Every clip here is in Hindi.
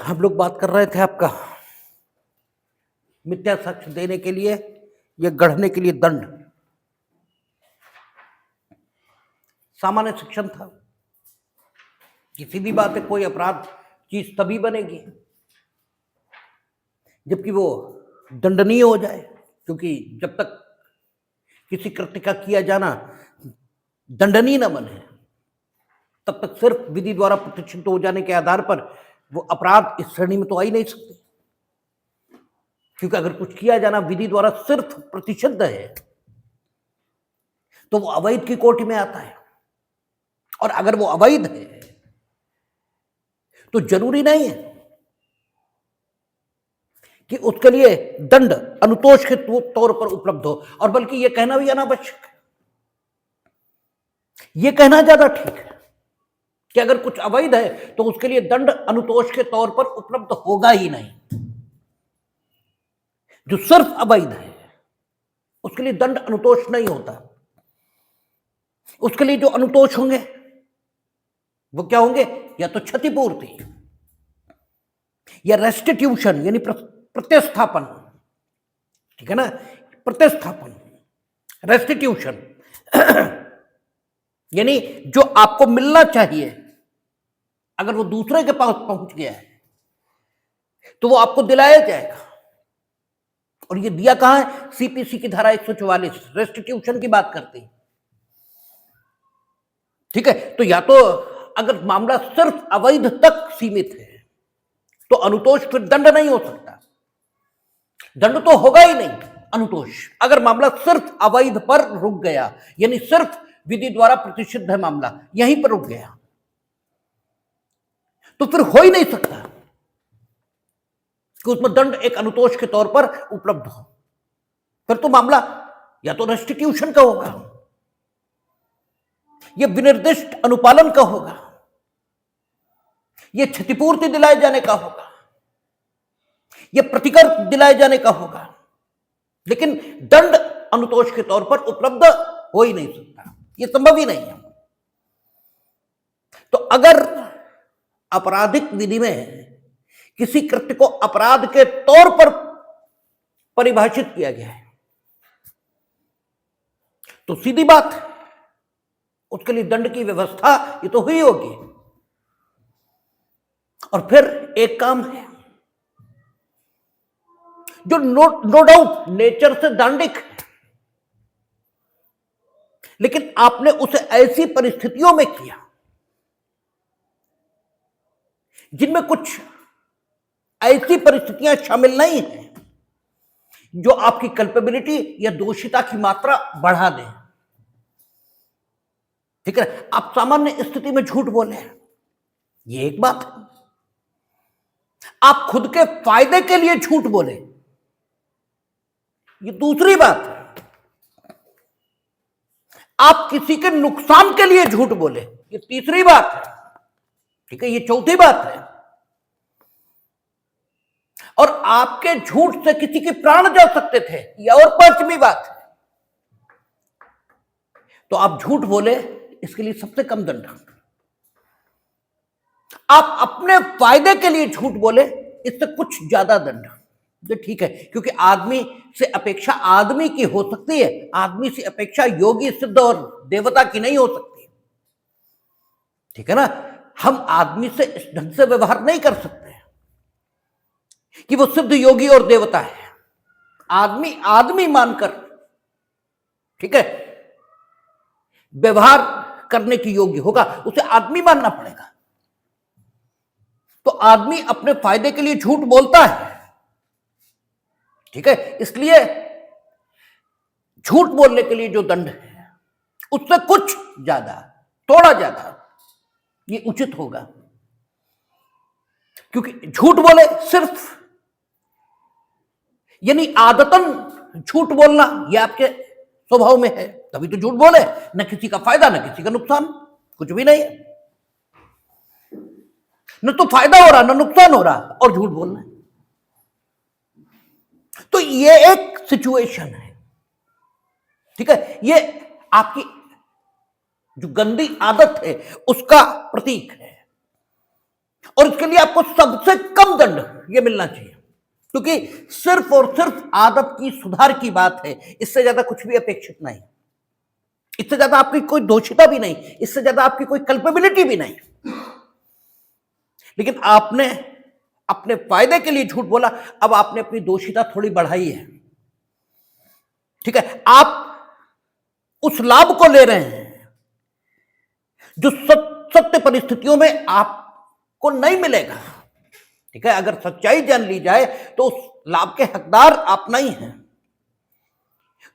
हम लोग बात कर रहे थे आपका मिथ्या साक्ष्य देने के लिए या गढ़ने के लिए दंड। सामान्य शिक्षण था कि सीधी बात है, कोई अपराध चीज तभी बनेगी जबकि वो दंडनीय हो जाए, क्योंकि जब तक किसी कृत्य का किया जाना दंडनीय न बने तब तक सिर्फ विधि द्वारा प्रतिष्ठित हो जाने के आधार पर वो अपराध इस श्रेणी में तो आ ही नहीं सकते। क्योंकि अगर कुछ किया जाना विधि द्वारा सिर्फ प्रतिषिद्ध है तो वो अवैध की कोटि में आता है, और अगर वो अवैध है तो जरूरी नहीं है कि उसके लिए दंड अनुतोष के तौर पर उपलब्ध हो, और बल्कि यह कहना भी अनावश्यक है। यह कहना ज्यादा ठीक है कि अगर कुछ अवैध है तो उसके लिए दंड अनुतोष के तौर पर उपलब्ध होगा ही नहीं। जो सिर्फ अवैध है उसके लिए दंड अनुतोष नहीं होता। उसके लिए जो अनुतोष होंगे वो क्या होंगे? या तो क्षतिपूर्ति या रेस्टिट्यूशन यानी प्रतिस्थापन। ठीक है ना, प्रतिस्थापन, रेस्टिट्यूशन यानी जो आपको मिलना चाहिए अगर वो दूसरे के पास पहुंच गया है तो वो आपको दिलाया जाएगा। और ये दिया कहां है? सीपीसी की धारा 144 रेस्टिट्यूशन की बात करती है। ठीक है, तो या तो अगर मामला सिर्फ अवैध तक सीमित है तो अनुतोष फिर दंड नहीं हो सकता, दंड तो होगा ही नहीं। अनुतोष अगर मामला सिर्फ अवैध पर रुक गया, यानी सिर्फ विधि द्वारा प्रतिषिद्ध है मामला, यहीं पर रुक गया, तो फिर हो ही नहीं सकता कि उसमें दंड एक अनुतोष के तौर पर उपलब्ध हो। फिर तो मामला या तो रेस्टिट्यूशन का होगा, यह विनिर्दिष्ट अनुपालन का होगा, यह क्षतिपूर्ति दिलाए जाने का होगा, यह प्रतिकर दिलाए जाने का होगा, लेकिन दंड अनुतोष के तौर पर उपलब्ध हो ही नहीं सकता, यह संभव ही नहीं है। तो अगर आपराधिक विधि में किसी कृत्य को अपराध के तौर पर परिभाषित किया गया है तो सीधी बात उसके लिए दंड की व्यवस्था ये तो हुई होगी। और फिर एक काम है जो नो डाउट नेचर से दांडिक है, लेकिन आपने उसे ऐसी परिस्थितियों में किया जिनमें कुछ ऐसी परिस्थितियां शामिल नहीं हैं जो आपकी कल्पेबिलिटी या दोषिता की मात्रा बढ़ा दें। ठीक है, आप सामान्य स्थिति में झूठ बोले, ये एक बात है। आप खुद के फायदे के लिए झूठ बोले, ये दूसरी बात है। आप किसी के नुकसान के लिए झूठ बोले, ये तीसरी बात है। ठीक है, ये चौथी बात है। और आपके झूठ से किसी के प्राण जा सकते थे, यह और पांचवी बात है। तो आप झूठ बोले, इसके लिए सबसे कम दंड। आप अपने फायदे के लिए झूठ बोले, इससे कुछ ज्यादा दंड। ये ठीक है, क्योंकि आदमी से अपेक्षा आदमी की हो सकती है, आदमी से अपेक्षा योगी, सिद्ध और देवता की नहीं हो सकती। ठीक है ना, हम आदमी से इस ढंग से व्यवहार नहीं कर सकते कि वो सिद्ध, योगी और देवता है। आदमी आदमी मानकर, ठीक है, व्यवहार करने की योग्य होगा, उसे आदमी मानना पड़ेगा। तो आदमी अपने फायदे के लिए झूठ बोलता है। ठीक है, इसलिए झूठ बोलने के लिए जो दंड है उससे कुछ ज्यादा, थोड़ा ज्यादा ये उचित होगा। क्योंकि झूठ बोले सिर्फ, यानी आदतन झूठ बोलना यह आपके स्वभाव में है, तभी तो झूठ बोले। न किसी का फायदा न किसी का नुकसान, कुछ भी नहीं है, न तो फायदा हो रहा न नुकसान हो रहा, और झूठ बोलना है। तो ये एक सिचुएशन है। ठीक है, ये आपकी जो गंदी आदत है उसका प्रतीक है। और इसके लिए आपको सबसे कम दंड ये मिलना चाहिए, क्योंकि सिर्फ और सिर्फ आदत की सुधार की बात है, इससे ज्यादा कुछ भी अपेक्षित नहीं, इससे ज्यादा आपकी कोई दोषिता भी नहीं, इससे ज्यादा आपकी कोई कल्पेबिलिटी भी नहीं। लेकिन आपने अपने फायदे के लिए झूठ बोला, अब आपने अपनी दोषिता थोड़ी बढ़ाई है। ठीक है, आप उस लाभ को ले रहे हैं जो सत्य परिस्थितियों में आपको नहीं मिलेगा। ठीक है, अगर सच्चाई जान ली जाए तो उस लाभ के हकदार आप नहीं हैं।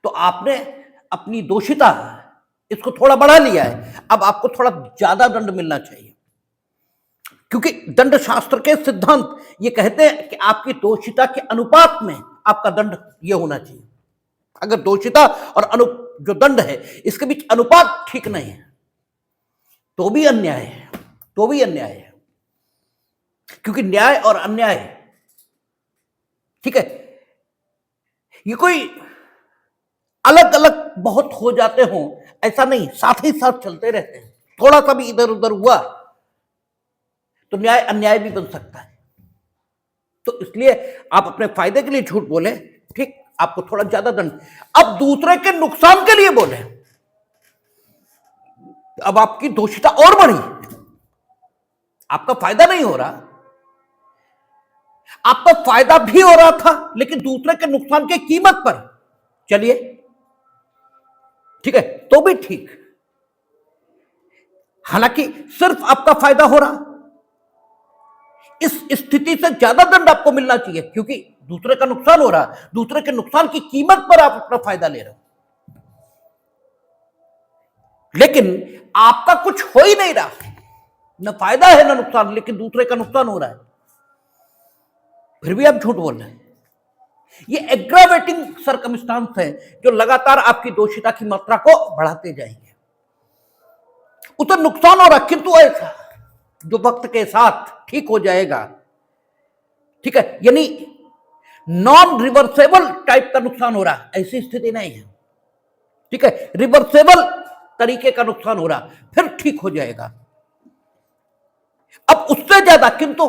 तो आपने अपनी दोषिता इसको थोड़ा बढ़ा लिया है, अब आपको थोड़ा ज्यादा दंड मिलना चाहिए, क्योंकि दंड शास्त्र के सिद्धांत ये कहते हैं कि आपकी दोषिता के अनुपात में आपका दंड ये होना चाहिए। अगर दोषिता और जो दंड है इसके बीच अनुपात ठीक नहीं है तो भी अन्याय है, तो भी अन्याय है। क्योंकि न्याय और अन्याय, ठीक है, ये कोई अलग अलग बहुत हो जाते हों ऐसा नहीं, साथ ही साथ चलते रहते हैं। थोड़ा सा भी इधर उधर हुआ तो न्याय अन्याय भी बन सकता है। तो इसलिए आप अपने फायदे के लिए झूठ बोले, ठीक, आपको थोड़ा ज्यादा दंड। अब दूसरे के नुकसान के लिए बोले, अब आपकी दोषिता और बढ़ी, आपका फायदा नहीं हो रहा, आपका फायदा भी हो रहा था लेकिन दूसरे के नुकसान की कीमत पर चलिए, ठीक है, तो भी ठीक। हालांकि सिर्फ आपका फायदा हो रहा, इस स्थिति से ज्यादा दंड आपको मिलना चाहिए, क्योंकि दूसरे का नुकसान हो रहा, दूसरे के नुकसान की कीमत पर आप अपना फायदा ले रहे हो, लेकिन आपका कुछ हो ही नहीं रहा, न फायदा है न नुकसान, लेकिन दूसरे का नुकसान हो रहा है, फिर भी आप झूठ बोल रहे हैं। ये एग्रावेटिंग सर्कमस्टांस है जो लगातार आपकी दोषिता की मात्रा को बढ़ाते जाएंगे। उतना नुकसान हो रहा, किंतु ऐसा जो वक्त के साथ ठीक हो जाएगा, ठीक है, यानी नॉन रिवर्सेबल टाइप का नुकसान हो रहा, ऐसी स्थिति नहीं है, ठीक है, रिवर्सेबल तरीके का नुकसान हो रहा, फिर ठीक हो जाएगा। अब उससे ज्यादा, किंतु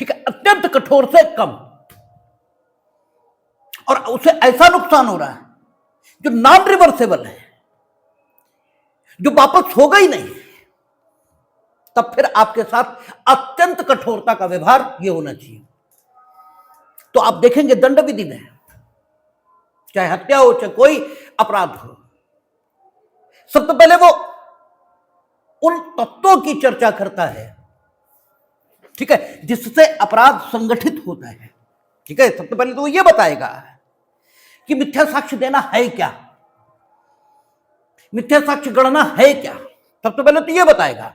ठीक है, अत्यंत कठोर से कम, और उसे ऐसा नुकसान हो रहा है जो नॉन रिवर्सेबल है, जो वापस होगा ही नहीं, तब फिर आपके साथ अत्यंत कठोरता का व्यवहार यह होना चाहिए। तो आप देखेंगे दंड विधि में, चाहे हत्या हो चाहे कोई अपराध हो, सबसे पहले वो उन तत्वों की चर्चा करता है, ठीक है, जिससे अपराध संगठित होता है। ठीक है, सबसे पहले तो वो ये बताएगा कि मिथ्या साक्ष्य देना है क्या, मिथ्या साक्ष्य गढ़ना है क्या, सबसे पहले तो ये बताएगा,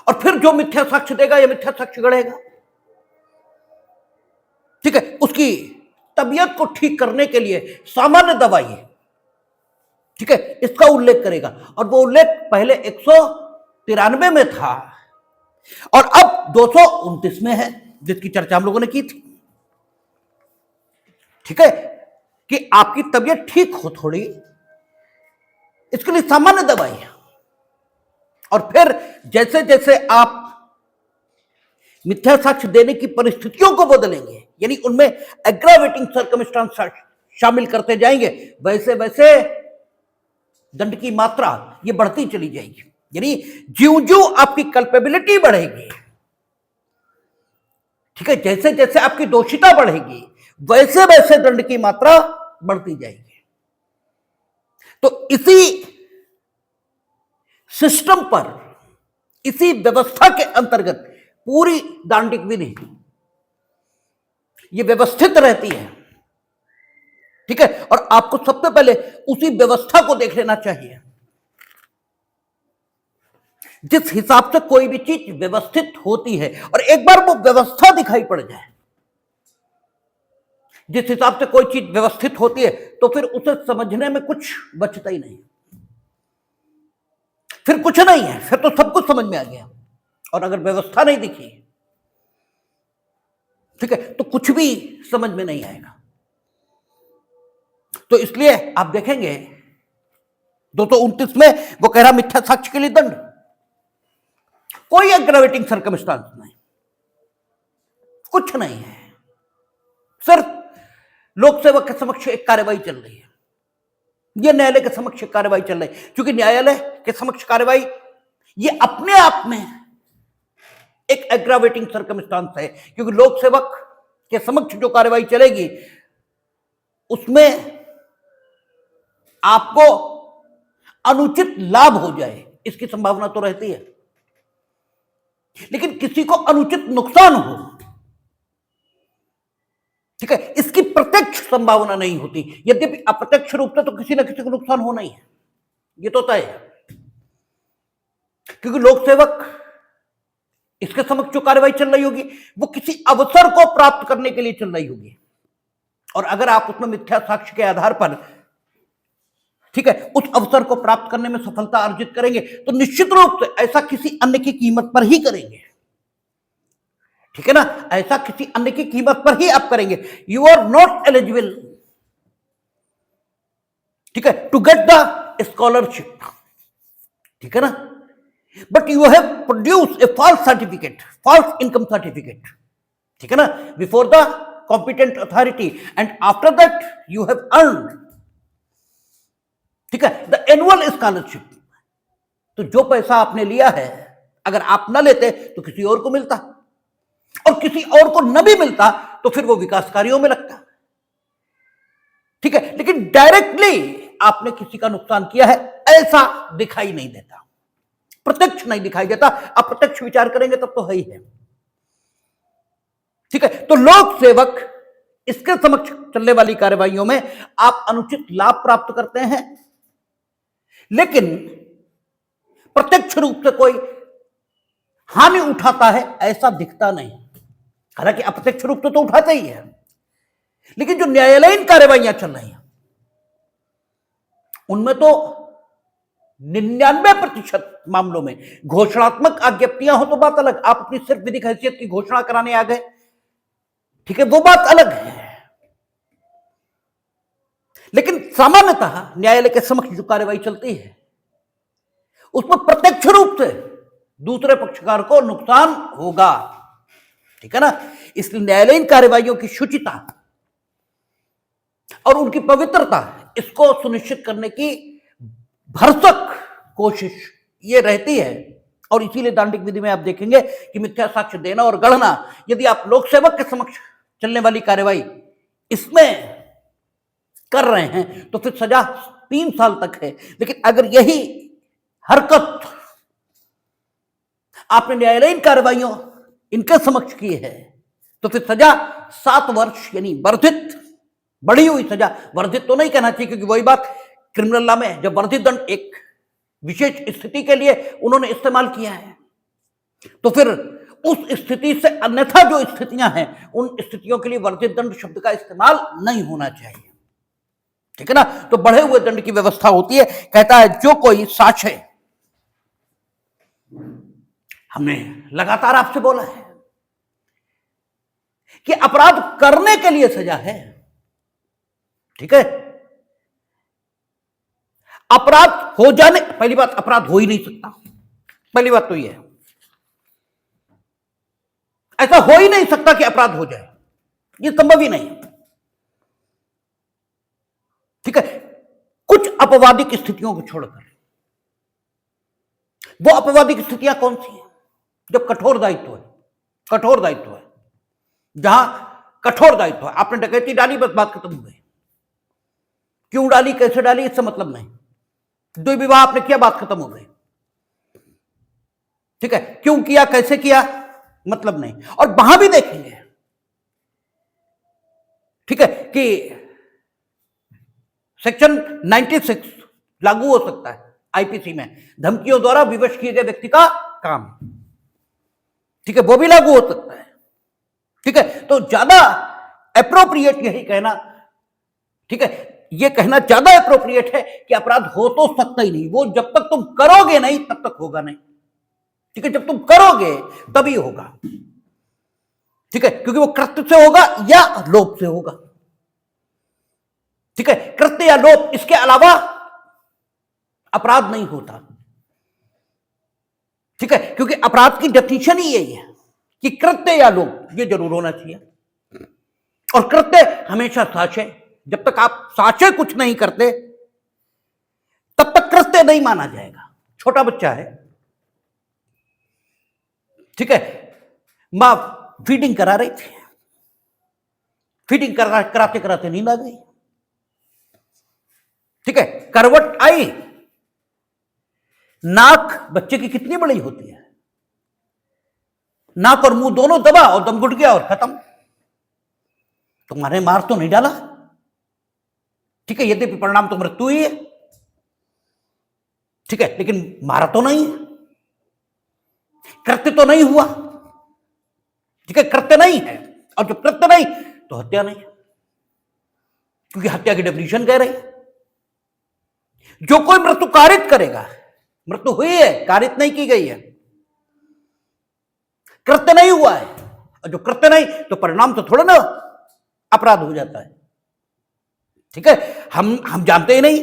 और फिर जो मिथ्या साक्ष्य देगा या मिथ्या साक्ष्य गढ़ेगा, ठीक है, उसकी तबीयत को ठीक करने के लिए सामान्य दवाई, ठीक है, इसका उल्लेख करेगा। और वो उल्लेख पहले 193 में था और अब 229 में है, जिसकी चर्चा हम लोगों ने की थी। ठीक है, कि आपकी तबीयत ठीक हो थोड़ी, इसके लिए सामान्य दवाई है। और फिर जैसे जैसे आप मिथ्या साक्ष्य देने की परिस्थितियों को बदलेंगे, यानी उनमें एग्रावेटिंग सर्कमस्टांस शामिल करते जाएंगे, वैसे वैसे दंड की मात्रा ये बढ़ती चली जाएगी। यानी ज्यों ज्यों आपकी कल्पेबिलिटी बढ़ेगी, ठीक है, जैसे जैसे आपकी दोषिता बढ़ेगी, वैसे वैसे दंड की मात्रा बढ़ती जाएगी। तो इसी सिस्टम पर, इसी व्यवस्था के अंतर्गत पूरी दांडिक विधि ये व्यवस्थित रहती है। ठीक है, और आपको सबसे पहले उसी व्यवस्था को देख लेना चाहिए। जिस हिसाब से कोई भी चीज व्यवस्थित होती है, और एक बार वो व्यवस्था दिखाई पड़ जाए, जिस हिसाब से कोई चीज व्यवस्थित होती है, तो फिर उसे समझने में कुछ बचता ही नहीं, फिर कुछ नहीं है, फिर तो सब कुछ समझ में आ गया। और अगर व्यवस्था नहीं दिखी, ठीक है, तो कुछ भी समझ में नहीं आएगा। तो इसलिए आप देखेंगे 229 में वो कह रहा मिथ्या साक्ष्य के लिए दंड, कोई एग्रावेटिंग सर्कमस्टांस नहीं, कुछ नहीं है। सिर्फ लोक सेवक के समक्ष एक कार्यवाही चल रही है, यह न्यायालय के समक्ष कार्यवाही चल रही है, क्योंकि न्यायालय के समक्ष कार्यवाही ये अपने आप में एक एग्रावेटिंग सर्कमस्टांस है, क्योंकि लोक सेवक के समक्ष जो कार्यवाही चलेगी उसमें आपको अनुचित लाभ हो जाए इसकी संभावना तो रहती है, लेकिन किसी को अनुचित नुकसान हो, ठीक है, इसकी प्रत्यक्ष संभावना नहीं होती। यद्यपि अप्रत्यक्ष रूप से तो किसी न किसी को नुकसान होना ही है, ये तो तय है, क्योंकि लोक सेवक इसके समक्ष जो कार्रवाई चल रही होगी वो किसी अवसर को प्राप्त करने के लिए चल रही होगी, और अगर आप उसमें मिथ्या साक्ष्य के आधार पर, ठीक है, उस अवसर को प्राप्त करने में सफलता अर्जित करेंगे तो निश्चित रूप से ऐसा किसी अन्य की कीमत पर ही करेंगे, ठीक है ना, ऐसा किसी अन्य की कीमत पर ही आप करेंगे। यू आर नॉट एलिजिबल, ठीक है, टू गेट द स्कॉलरशिप, ठीक है ना, but you have produce a false certificate, false income certificate, ठीक है ना, before the competent authority and after that you have earned, ठीक है, द एनुअल स्कॉलरशिप। तो जो पैसा आपने लिया है अगर आप न लेते तो किसी और को मिलता, और किसी और को न भी मिलता तो फिर वो विकास कार्यों में लगता, ठीक है, लेकिन डायरेक्टली आपने किसी का नुकसान किया है ऐसा दिखाई नहीं देता, प्रत्यक्ष नहीं दिखाई देता, अप्रत्यक्ष विचार करेंगे तब तो है ही है, ठीक है। तो लोक सेवक इसके समक्ष चलने वाली कार्यवाहियों में आप अनुचित लाभ प्राप्त करते हैं, लेकिन प्रत्यक्ष रूप से कोई हानि उठाता है ऐसा दिखता नहीं, हालांकि अप्रत्यक्ष रूप से तो उठाता ही है, लेकिन जो न्यायालयीन कार्यवाहियां चल रही हैं उनमें तो 99% मामलों में घोषणात्मक आज्ञप्तियां हो तो बात अलग, आप अपनी सिर्फ विधिक हैसियत की घोषणा कराने आ गए, ठीक है, वो बात अलग है, लेकिन सामान्यतः न्यायालय के समक्ष जो कार्यवाही चलती है उसमें प्रत्यक्ष रूप से दूसरे पक्षकार को नुकसान होगा, ठीक है ना। इसलिए न्यायालयीन कार्यवाहियों की शुचिता और उनकी पवित्रता इसको सुनिश्चित करने की भरसक कोशिश ये रहती है, और इसीलिए दांडिक विधि में आप देखेंगे कि मिथ्या साक्ष्य देना और गढ़ना, यदि आप लोक सेवक के समक्ष चलने वाली कार्यवाही इसमें कर रहे हैं तो फिर सजा 3 साल तक है, लेकिन अगर यही हरकत आपने न्यायालयीन कार्यवाहियों इनके समक्ष की है तो फिर सजा 7 वर्ष, यानी वर्धित, बढ़ी हुई सजा, वर्धित तो नहीं कहना चाहिए क्योंकि वही बात क्रिमिनल लॉ में जब वर्धित दंड एक विशेष स्थिति के लिए उन्होंने इस्तेमाल किया है तो फिर उस स्थिति से अन्यथा जो स्थितियां हैं उन स्थितियों के लिए वर्धित दंड शब्द का इस्तेमाल नहीं होना चाहिए, ठीक है ना। तो बढ़े हुए दंड की व्यवस्था होती है, कहता है जो कोई साक्ष्य, हमने लगातार आपसे बोला है कि अपराध करने के लिए सजा है, ठीक है, अपराध हो जाने, पहली बात अपराध हो ही नहीं सकता, पहली बात तो यह है, ऐसा हो ही नहीं सकता कि अपराध हो जाए, यह संभव ही नहीं, ठीक है। कुछ अपवादिक स्थितियों को छोड़कर, वो अपवादिक स्थितियां कौन सी हैं? जब कठोर दायित्व है, कठोर दायित्व है, जहां कठोर दायित्व है, आपने डकैती डाली बस बात खत्म हो गई, क्यों डाली कैसे डाली इससे मतलब नहीं, द्विविवाह आपने किया बात खत्म हो गई, ठीक है, क्यों किया कैसे किया मतलब नहीं। और वहां भी देखेंगे, ठीक है, कि सेक्शन 96 लागू हो सकता है आईपीसी में, धमकियों द्वारा विवश किए गए व्यक्ति का काम, ठीक है, वो भी लागू हो सकता है, ठीक है। तो ज्यादा एप्रोप्रिएट यही कहना, ठीक है, ये कहना ज्यादा एप्रोप्रिएट है कि अपराध हो तो सकता ही नहीं, वो जब तक तुम करोगे नहीं तब तक होगा नहीं, ठीक है, जब तुम करोगे तभी होगा, ठीक है, क्योंकि वो कृत्य से होगा या लोभ से होगा, ठीक है, कृत्य या लोभ, इसके अलावा अपराध नहीं होता, ठीक है, क्योंकि अपराध की डेफिनेशन ही यही है कि कृत्य या लोभ ये जरूर होना चाहिए, और कृत्य हमेशा साक्ष्य। जब तक आप साक्ष्य कुछ नहीं करते तब तक कृत्य नहीं माना जाएगा। छोटा बच्चा है, ठीक है, मां फीडिंग करा रही थी, फीडिंग कराते कराते नींद आ गई, ठीक है, करवट आई, नाक बच्चे की कितनी बड़ी होती है, नाक और मुंह दोनों दबा और दम घुट गया और खत्म। तुम्हारे मार तो नहीं डाला, ठीक है, यद्यपि परिणाम तो मृत्यु ही है, ठीक है, लेकिन मारा तो नहीं, कृत्य तो नहीं हुआ, ठीक है, कृत्य नहीं है, और जब कृत्य नहीं तो हत्या नहीं, क्योंकि हत्या की डेफिनेशन कह रही है जो कोई मृत्यु कारित करेगा, मृत्यु हुई है, कारित नहीं की गई है, कृत्य नहीं हुआ है, और जो कृत्य नहीं तो परिणाम तो थोड़ा ना अपराध हो जाता है, ठीक है। हम जानते ही नहीं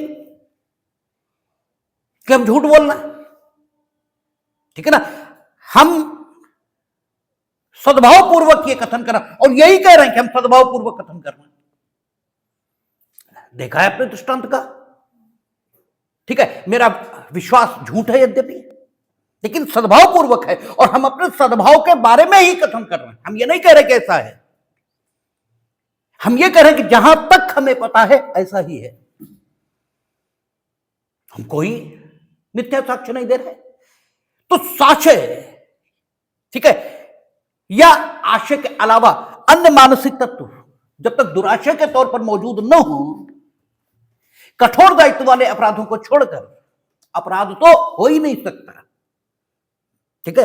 कि हम झूठ बोलना, ठीक है ना, हम सद्भाव पूर्वक ये कथन करना, और यही कह रहे हैं कि हम सद्भाव पूर्वक कथन करना। देखा है अपने दृष्टांत का, ठीक है, मेरा विश्वास झूठ है यद्यपि, लेकिन सद्भाव पूर्वक है, और हम अपने सद्भाव के बारे में ही कथन कर रहे हैं। हम ये नहीं कह रहे कि ऐसा है, हम ये कह रहे हैं कि जहां तक हमें पता है ऐसा ही है, हम कोई मिथ्या साक्ष्य नहीं दे रहे। तो साक्ष्य, ठीक है, या आशय के अलावा अन्य मानसिक तत्व जब तक दुराशय के तौर पर मौजूद न हो, कठोर दायित्व वाले अपराधों को छोड़कर अपराध तो हो ही नहीं सकता, ठीक है।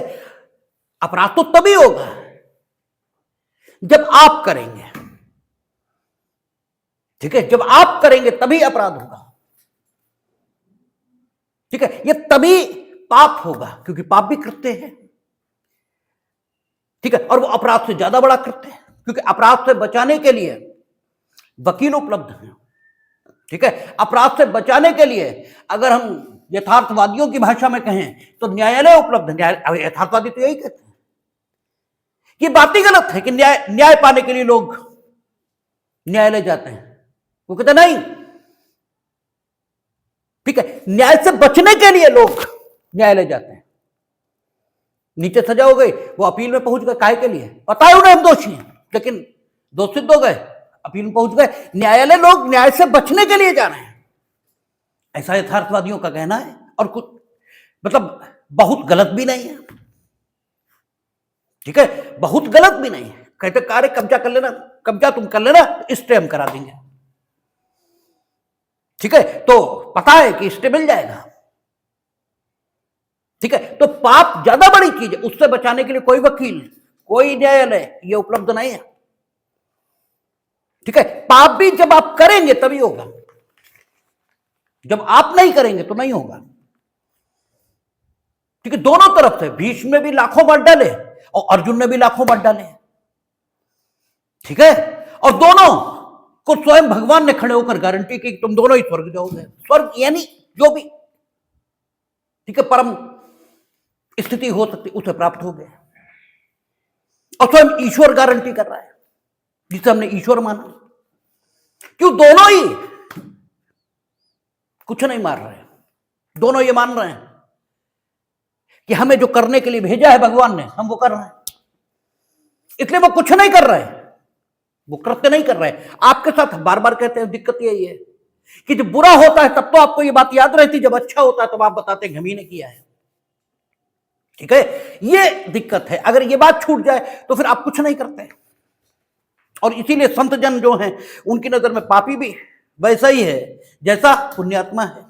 अपराध तो तभी होगा जब आप करेंगे, ठीक है, जब आप करेंगे तभी अपराध होगा, ठीक है, ये तभी पाप होगा, क्योंकि पाप भी कृत्य है, ठीक है, और वो अपराध से ज्यादा बड़ा कृत्य है, क्योंकि अपराध से बचाने के लिए वकील उपलब्ध हैं, ठीक है। अपराध से बचाने के लिए अगर हम यथार्थवादियों की भाषा में कहें तो न्यायालय उपलब्ध है। यथार्थवादी तो यही कहते हैं कि बात ही गलत है कि न्याय पाने के लिए लोग न्यायालय जाते हैं, वो कहते नहीं, ठीक है, न्याय से बचने के लिए लोग न्यायालय जाते हैं। नीचे सजा हो गई, वो अपील में पहुंच गए, काहे के लिए, पता है उन्हें हम दोषी हैं, लेकिन दोष सिद्ध हो गए, अपील में पहुंच गए, न्यायालय लोग न्याय से बचने के लिए जा रहे हैं, ऐसा यथार्थवादियों का कहना है। और कुछ मतलब बहुत गलत भी नहीं है, ठीक है, बहुत गलत भी नहीं है। कहते कार्य कब्जा कर लेना, कब्जा तुम कर लेना, स्टे हम करा देंगे, ठीक है, तो पता है कि स्टे मिल जाएगा, ठीक है। तो पाप ज्यादा बड़ी चीज है, उससे बचाने के लिए कोई वकील, कोई न्यायालय ये उपलब्ध नहीं है, ठीक है। पाप भी जब आप करेंगे तभी होगा, जब आप नहीं करेंगे तो नहीं होगा, ठीक है। दोनों तरफ से, भीष्म ने भी लाखों बार डाले और अर्जुन ने भी लाखों बार डाले, ठीक है, और दोनों को स्वयं भगवान ने खड़े होकर गारंटी की तुम दोनों ही स्वर्ग जाओगे, स्वर्ग यानी जो भी, ठीक है, परम स्थिति हो सकती उसे प्राप्त हो गए, और स्वयं ईश्वर गारंटी कर रहा है, जिसे हमने ईश्वर माना। क्यों, दोनों ही कुछ नहीं मार रहे, दोनों ये मान रहे हैं कि हमें जो करने के लिए भेजा है भगवान ने, हम वो कर रहे हैं, इसलिए वो कुछ नहीं कर रहे, वो कृत्य नहीं कर रहे। आपके साथ बार बार कहते हैं, दिक्कत यही है कि जब बुरा होता है तब तो आपको ये बात याद रहती, जब अच्छा होता है तब आप बताते हैं हम ही ने किया है, ठीक है, ये दिक्कत है। अगर ये बात छूट जाए तो फिर आप कुछ नहीं करते, और इसीलिए संत जन जो हैं उनकी नजर में पापी भी वैसा ही है जैसा पुण्यात्मा है,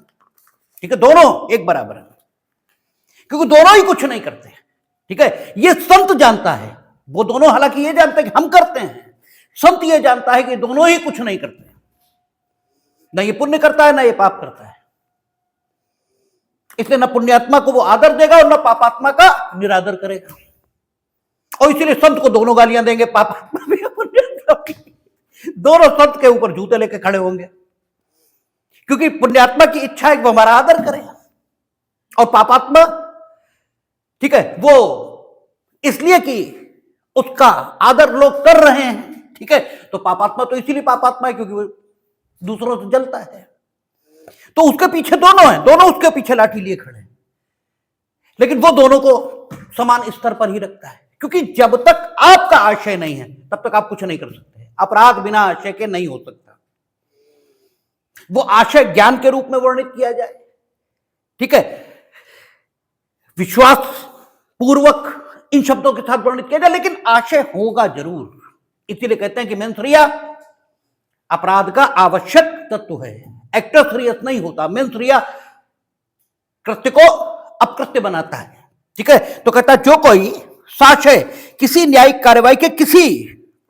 ठीक है, दोनों एक बराबर है, क्योंकि दोनों ही कुछ नहीं करते, ठीक है। ये संत जानता है, वो दोनों हालांकि ये जानते हैं कि हम करते हैं, संत ये जानता है कि दोनों ही कुछ नहीं करते, ना ये पुण्य करता है ना ये पाप करता है, इसलिए ना पुण्यात्मा को वो आदर देगा और ना पापात्मा का निरादर करेगा, और इसीलिए संत को दोनों गालियां देंगे, पापात्मा भी पुण्यात्मा भी, दोनों संत के ऊपर जूते लेके खड़े होंगे, क्योंकि पुण्यात्मा की इच्छा है कि वो हमारा आदर करे, और पापात्मा, ठीक है, वो इसलिए कि उसका आदर लोग कर रहे हैं, ठीक है, तो पापात्मा तो इसीलिए पापात्मा है क्योंकि वो दूसरों से जलता है। तो उसके पीछे दोनों हैं, दोनों उसके पीछे लाठी लिए खड़े हैं, लेकिन वो दोनों को समान स्तर पर ही रखता है, क्योंकि जब तक आपका आशय नहीं है तब तक आप कुछ नहीं कर सकते। अपराध बिना आशय के नहीं हो सकता। वो आशय ज्ञान के रूप में वर्णित किया जाए, ठीक है, विश्वास पूर्वक इन शब्दों के साथ वर्णित किया जाए, लेकिन आशय होगा जरूर। इसीलिए कहते हैं कि मेंस रिया अपराध का आवश्यक तत्व है, एक्टस रियस नहीं होता। मेंस रिया कृत्य को अपकृत्य बनाता है, ठीक है। तो कहता है जो कोई साक्ष्य किसी न्यायिक कार्रवाई के किसी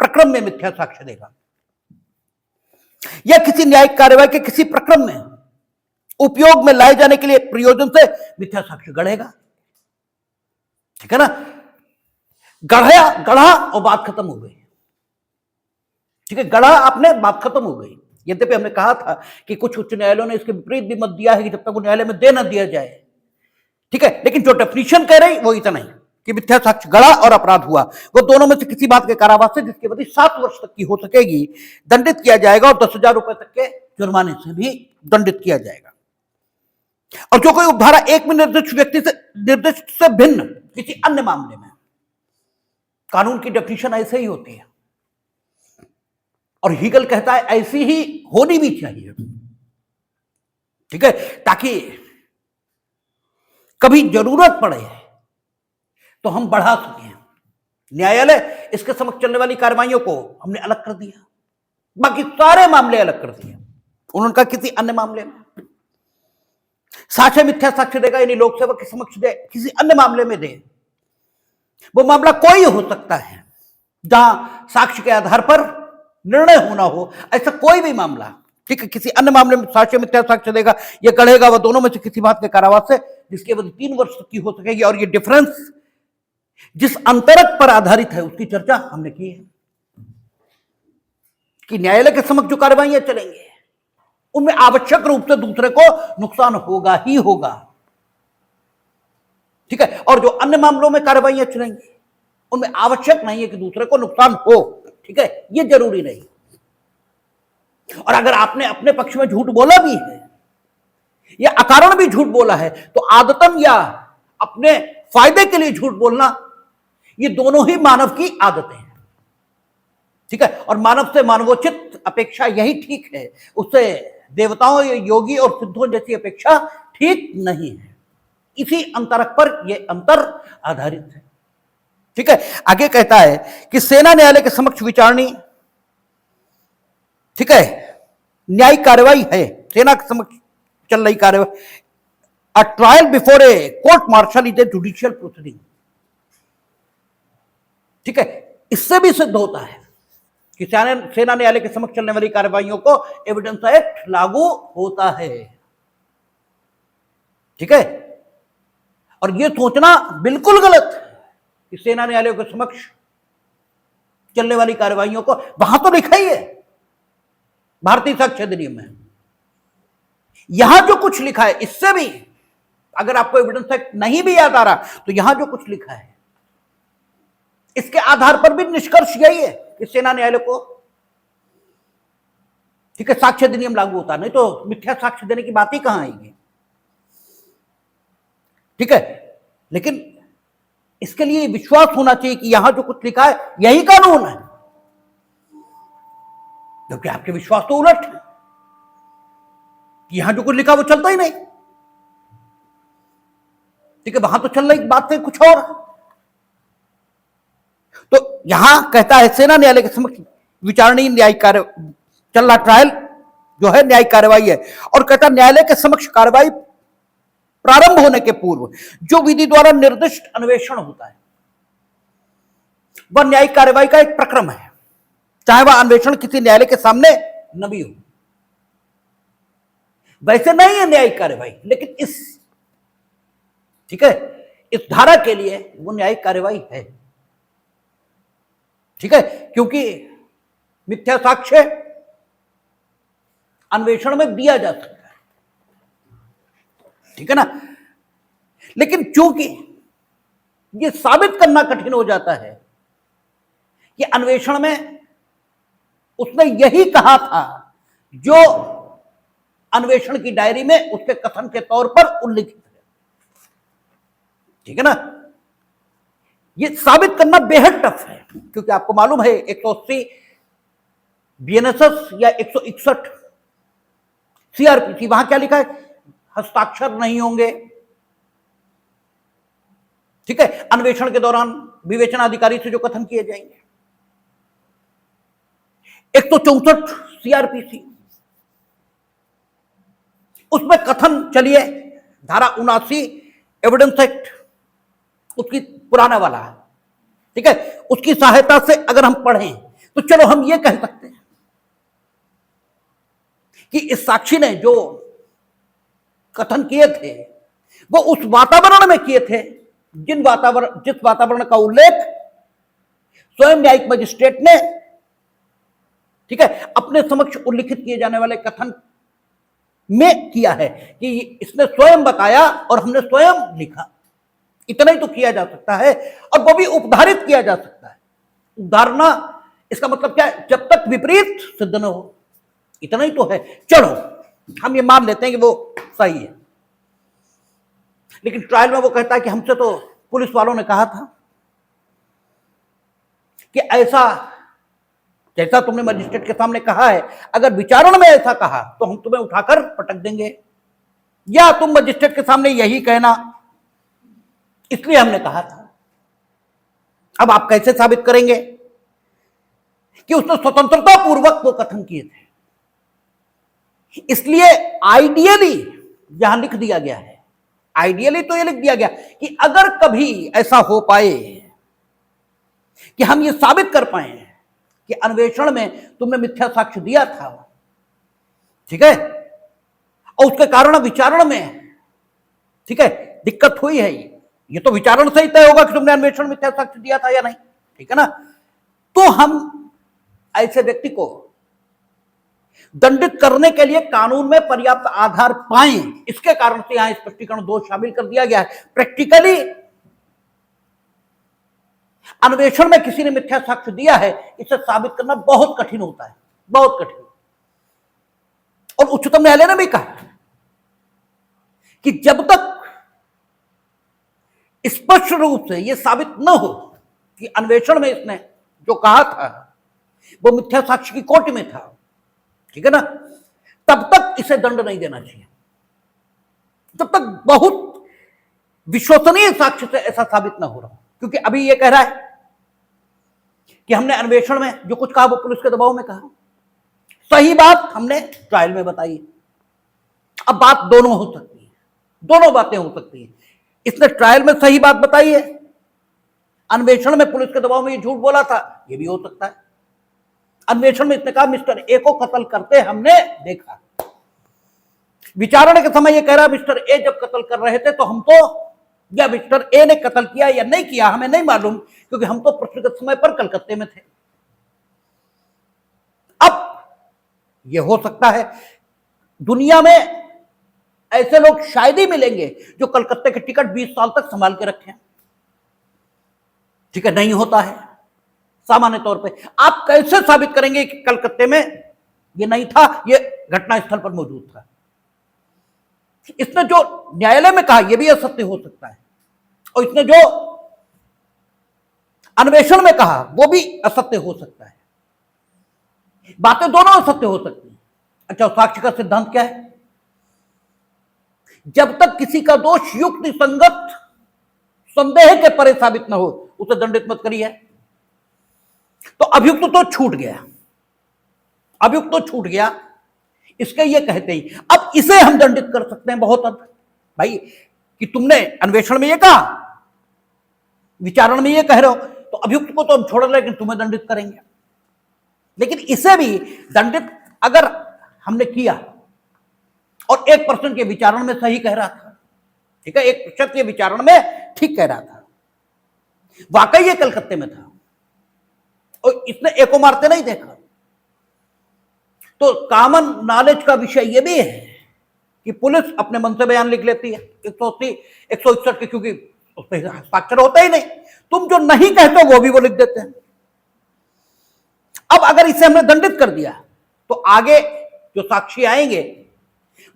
प्रक्रम में मिथ्या साक्ष्य देगा या किसी न्यायिक कार्रवाई के किसी प्रक्रम में उपयोग में लाए जाने के लिए प्रयोजन से मिथ्या साक्ष्य गढ़ेगा, ठीक है ना। गढ़ा और बात खत्म हो गई, ठीक है, गढ़ा आपने, बात खत्म हो गई। यद्यपि हमने कहा था कि कुछ उच्च न्यायालयों ने इसके विपरीत भी मत दिया है कि जब तक वो न्यायालय में दे ना दिया जाए, ठीक है, लेकिन जो डेफिनेशन कह रही वो इतना ही कि मिथ्या साक्ष्य गढ़ा और अपराध हुआ, वो दोनों में से किसी बात के कारावास से जिसकी अवधि 7 वर्ष तक की हो सकेगी दंडित किया जाएगा, और 10,000 रुपए तक के जुर्माने से भी दंडित किया जाएगा। और जो कोई उपधारा 1 में निर्दिष्ट व्यक्ति से निर्दिष्ट से भिन्न किसी अन्य मामले में, कानून की डेफिनेशन ऐसे ही होती है, और हीगल कहता है ऐसी ही होनी भी चाहिए, ठीक है, ताकि कभी जरूरत पड़े तो हम बढ़ा सकें। न्यायालय इसके समक्ष चलने वाली कार्रवाइयों को हमने अलग कर दिया, बाकी सारे मामले अलग कर दिए। उन्होंने किसी अन्य मामले में साक्ष्य मिथ्या साक्ष्य देगा, यानी लोक सेवक के समक्ष दे, किसी अन्य मामले में दे, वो मामला कोई हो सकता है जहां साक्ष्य के आधार पर निर्णय होना हो, ऐसा कोई भी मामला, ठीक है, किसी अन्य मामले में साक्ष्य मिथ्या साक्ष्य देगा या गढ़ेगा, वह दोनों में से किसी बात के कारावास से जिसकी अवधि 3 वर्ष तक की हो सकेगी। और ये डिफरेंस जिस अंतरक पर आधारित है उसकी चर्चा हमने की है कि न्यायालय के समक्ष जो कार्रवाइयां चलेंगे उनमें आवश्यक रूप से दूसरे को नुकसान होगा ही होगा, ठीक है, और जो अन्य मामलों में कार्रवाइयां चलेंगी उनमें आवश्यक नहीं है कि दूसरे को नुकसान हो, ठीक है, ये जरूरी नहीं। और अगर आपने अपने पक्ष में झूठ बोला भी है या अकारण भी झूठ बोला है, तो आदतन या अपने फायदे के लिए झूठ बोलना, ये दोनों ही मानव की आदतें हैं, ठीक है, और मानव से मानवोचित अपेक्षा यही ठीक है, उससे देवताओं या योगी और सिद्धों जैसी अपेक्षा ठीक नहीं है। इसी अंतरक पर यह अंतर आधारित है, ठीक है। आगे कहता है कि सेना न्यायालय के समक्ष विचारणी, ठीक है, न्यायिक कार्रवाई है, सेना के समक्ष चल रही कार्रवाई, a trial before a court martial is a judicial proceeding, ठीक है। इससे भी सिद्ध होता है कि सेना न्यायालय के समक्ष चलने वाली कार्रवाइयों को एविडेंस एक्ट लागू होता है, ठीक है। और यह सोचना बिल्कुल गलत है कि सेना न्यायालयों के समक्ष चलने वाली कार्रवाइयों को, वहां तो लिखा ही है भारतीय साक्ष्य अधिनियम में, यहां जो कुछ लिखा है इससे भी, अगर आपको एविडेंस एक्ट नहीं भी याद आ रहा तो यहां जो कुछ लिखा है इसके आधार पर भी निष्कर्ष यही है कि सेना न्यायालय को, ठीक है, साक्ष्य अधिनियम लागू होता, नहीं तो मिथ्या साक्ष्य देने की बात ही कहां आएगी, ठीक है। लेकिन इसके लिए विश्वास होना चाहिए कि यहां जो कुछ लिखा है यही कानून है, क्योंकि आपके विश्वास तो उलट है, यहां जो कुछ लिखा वो चलता ही नहीं, ठीक है, वहां तो चल रही बात है कुछ और। तो यहां कहता है सेना न्यायालय के समक्ष विचारणीय न्यायिक कार्य चल रहा, ट्रायल जो है न्यायिक कार्रवाई है, और कहता न्यायालय के समक्ष कार्रवाई प्रारंभ होने के पूर्व जो विधि द्वारा निर्दिष्ट अन्वेषण होता है वह न्यायिक कार्रवाई का एक प्रक्रम है, चाहे वह अन्वेषण किसी न्यायालय के सामने न भी हो। वैसे नहीं है न्यायिक कार्रवाई, लेकिन इस, ठीक है, इस धारा के लिए वो न्यायिक कार्रवाई है, ठीक है, क्योंकि मिथ्या साक्ष्य अन्वेषण में दिया जा सकता है, ठीक है ना। लेकिन चूंकि ये साबित करना कठिन हो जाता है कि अन्वेषण में उसने यही कहा था जो अन्वेषण की डायरी में उसके कथन के तौर पर उल्लिखित है। ठीक है ना? ये साबित करना बेहद टफ है, क्योंकि आपको मालूम है 180 बीएनएसएस या 161 सीआरपीसी, वहां क्या लिखा है? हस्ताक्षर नहीं होंगे। ठीक है? अन्वेषण के दौरान विवेचना अधिकारी से जो कथन किए जाएंगे। 164 सीआरपीसी, उसमें कथन, चलिए धारा 79 एविडेंस एक्ट, उसकी पुराना वाला है। ठीक है? उसकी सहायता से अगर हम पढ़ें तो चलो हम ये कह सकते हैं कि इस साक्षी ने जो कथन किए थे वो उस वातावरण में किए थे जिस वातावरण का उल्लेख स्वयं न्यायिक मजिस्ट्रेट ने, ठीक है, अपने समक्ष उल्लिखित किए जाने वाले कथन में किया है कि इसने स्वयं बताया और हमने स्वयं लिखा। इतना ही तो किया जा सकता है, और वो भी उपधारित किया जा सकता है। उदाहरणा इसका मतलब क्या है? जब तक विपरीत सिद्ध न हो। इतना ही तो है। चलो हम ये मान लेते हैं कि वो सही है, लेकिन ट्रायल में वो कहता है कि हमसे तो पुलिस वालों ने कहा था कि ऐसा, जैसा तुमने मजिस्ट्रेट के सामने कहा है, अगर विचारण में ऐसा कहा तो हम तुम्हें उठाकर पटक देंगे, या तुम मजिस्ट्रेट के सामने यही कहना, इसलिए हमने कहा था। अब आप कैसे साबित करेंगे कि उसने स्वतंत्रता पूर्वक वो कथन किए थे? इसलिए आइडियली यहां लिख दिया गया है, आइडियली तो ये लिख दिया गया कि अगर कभी ऐसा हो पाए कि हम ये साबित कर पाए कि अन्वेषण में तुमने मिथ्या साक्ष्य दिया था, ठीक है, और उसके कारण विचारण में, ठीक है, दिक्कत हुई है, ये तो विचारण से ही तय होगा कि तुमने अन्वेषण में मिथ्या साक्ष्य दिया था या नहीं। ठीक है ना? तो हम ऐसे व्यक्ति को दंडित करने के लिए कानून में पर्याप्त आधार पाएं, इसके कारण से यहां स्पष्टीकरण 2 शामिल कर दिया गया है। प्रैक्टिकली अन्वेषण में किसी ने मिथ्या साक्ष्य दिया है, इसे साबित करना बहुत कठिन होता है, बहुत कठिन। और उच्चतम न्यायालय ने भी कहा कि जब तक स्पष्ट रूप से यह साबित न हो कि अन्वेषण में इसने जो कहा था वो मिथ्या साक्ष्य की कोटि में था, ठीक है ना, तब तक इसे दंड नहीं देना चाहिए। जब तक बहुत विश्वसनीय साक्ष्य से ऐसा साबित ना हो रहा, क्योंकि अभी यह कह रहा है कि हमने अन्वेषण में जो कुछ कहा वो पुलिस के दबाव में कहा। सही बात हमने ट्रायल में बताई। अब बात दोनों हो सकती है, दोनों बातें हो सकती है। इसने ट्रायल में सही बात बताई है, अन्वेषण में पुलिस के दबाव में ये झूठ बोला था, ये भी हो सकता है। अन्वेषण में इसने कहा मिस्टर ए को कत्ल करते हमने देखा, विचारण के समय ये कह रहा मिस्टर ए जब कत्ल कर रहे थे तो हम तो, या मिस्टर ए ने कत्ल किया या नहीं किया हमें नहीं मालूम, क्योंकि हम तो प्रश्नगत समय पर कलकत्ते में थे। अब ये हो सकता है दुनिया में ऐसे लोग शायद ही मिलेंगे जो कलकत्ते के टिकट 20 साल तक संभाल के रखे। ठीक है, नहीं होता है सामान्य तौर पे। आप कैसे साबित करेंगे कि कलकत्ते में ये नहीं था, ये घटना स्थल पर मौजूद था? इसने जो न्यायालय में कहा यह भी असत्य हो सकता है, और इसने जो अन्वेषण में कहा वो भी असत्य हो सकता है। बातें दोनों असत्य हो सकती हैं। अच्छा, साक्ष्य का सिद्धांत क्या है? जब तक किसी का दोष युक्ति संगत संदेह के परे साबित न हो उसे दंडित मत करिए। तो अभियुक्त तो छूट गया, अभियुक्त तो छूट गया, इसके ये कहते ही अब इसे हम दंडित कर सकते हैं बहुत हद भाई, कि तुमने अन्वेषण में ये कहा, विचारण में ये कह रहे हो, तो अभियुक्त को तो हम छोड़ रहे लेकिन तुम्हें दंडित करेंगे। लेकिन इसे भी दंडित अगर हमने किया और 1% के विचारण में सही कह रहा था, ठीक है, 1% के विचारण में ठीक कह रहा था, वाकई ये कलकत्ते में था और इसने एको मारते नहीं देखा, तो कॉमन नॉलेज का विषय ये भी है कि पुलिस अपने मन से बयान लिख लेती है 180 161 के, क्योंकि उस पर हस्ताक्षर होता ही नहीं। तुम जो नहीं कहते वो भी वो लिख देते हैं। अब अगर इसे हमने दंडित कर दिया तो आगे जो साक्षी आएंगे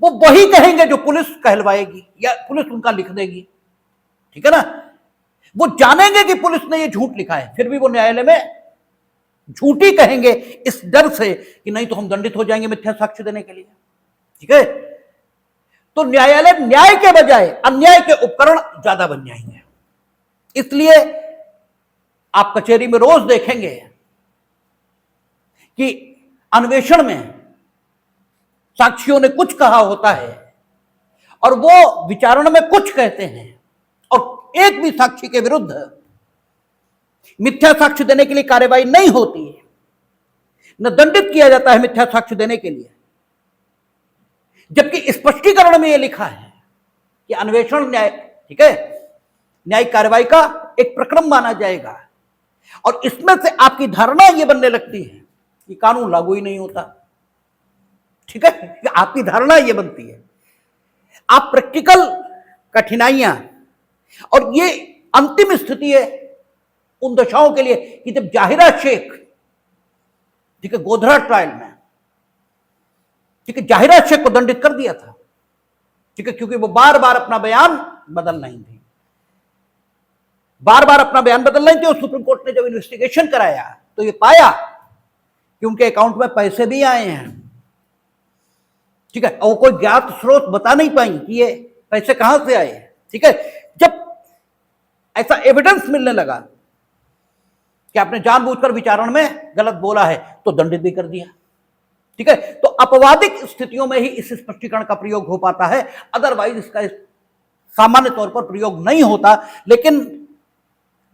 वो वही कहेंगे जो पुलिस कहलवाएगी या पुलिस उनका लिख देगी, ठीक है ना। वो जानेंगे कि पुलिस ने ये झूठ लिखा है, फिर भी वो न्यायालय में झूठी कहेंगे इस डर से कि नहीं तो हम दंडित हो जाएंगे मिथ्या साक्ष्य देने के लिए, ठीक है। तो न्यायालय न्याय के बजाय अन्याय के उपकरण ज्यादा बन जाएंगे। इसलिए आप कचहरी में रोज देखेंगे कि अन्वेषण में साक्षियों ने कुछ कहा होता है और वो विचारण में कुछ कहते हैं और एक भी साक्षी के विरुद्ध मिथ्या साक्ष्य देने के लिए कार्यवाही नहीं होती है, न दंडित किया जाता है मिथ्या साक्ष्य देने के लिए। जबकि स्पष्टीकरण में यह लिखा है कि अन्वेषण न्याय, ठीक है, न्यायिक कार्यवाही का एक प्रक्रम माना जाएगा और इसमें से आपकी धारणा यह बनने लगती है कि कानून लागू ही नहीं होता, ठीक है, कि आपकी धारणा यह बनती है। आप प्रैक्टिकल कठिनाइयां और ये अंतिम स्थिति है उन दशाओं के लिए कि जब जाहिरा शेख, ठीक है, गोधरा ट्रायल में, ठीक है, जाहिरा शेख को दंडित कर दिया था, ठीक है, क्योंकि वो बार बार अपना बयान बदल रही थी, बार बार अपना बयान बदल रही थी। और सुप्रीम कोर्ट ने जब इन्वेस्टिगेशन कराया तो ये पाया कि उनके अकाउंट में पैसे भी आए हैं, ठीक है, और कोई ज्ञात स्रोत बता नहीं पाई कि ये पैसे कहां से आए, ठीक है। जब ऐसा एविडेंस मिलने लगा कि आपने जानबूझकर विचारण में गलत बोला है तो दंडित भी कर दिया, ठीक है। तो अपवादिक स्थितियों में ही इस स्पष्टीकरण का प्रयोग हो पाता है, अदरवाइज इसका सामान्य तौर पर प्रयोग नहीं होता। लेकिन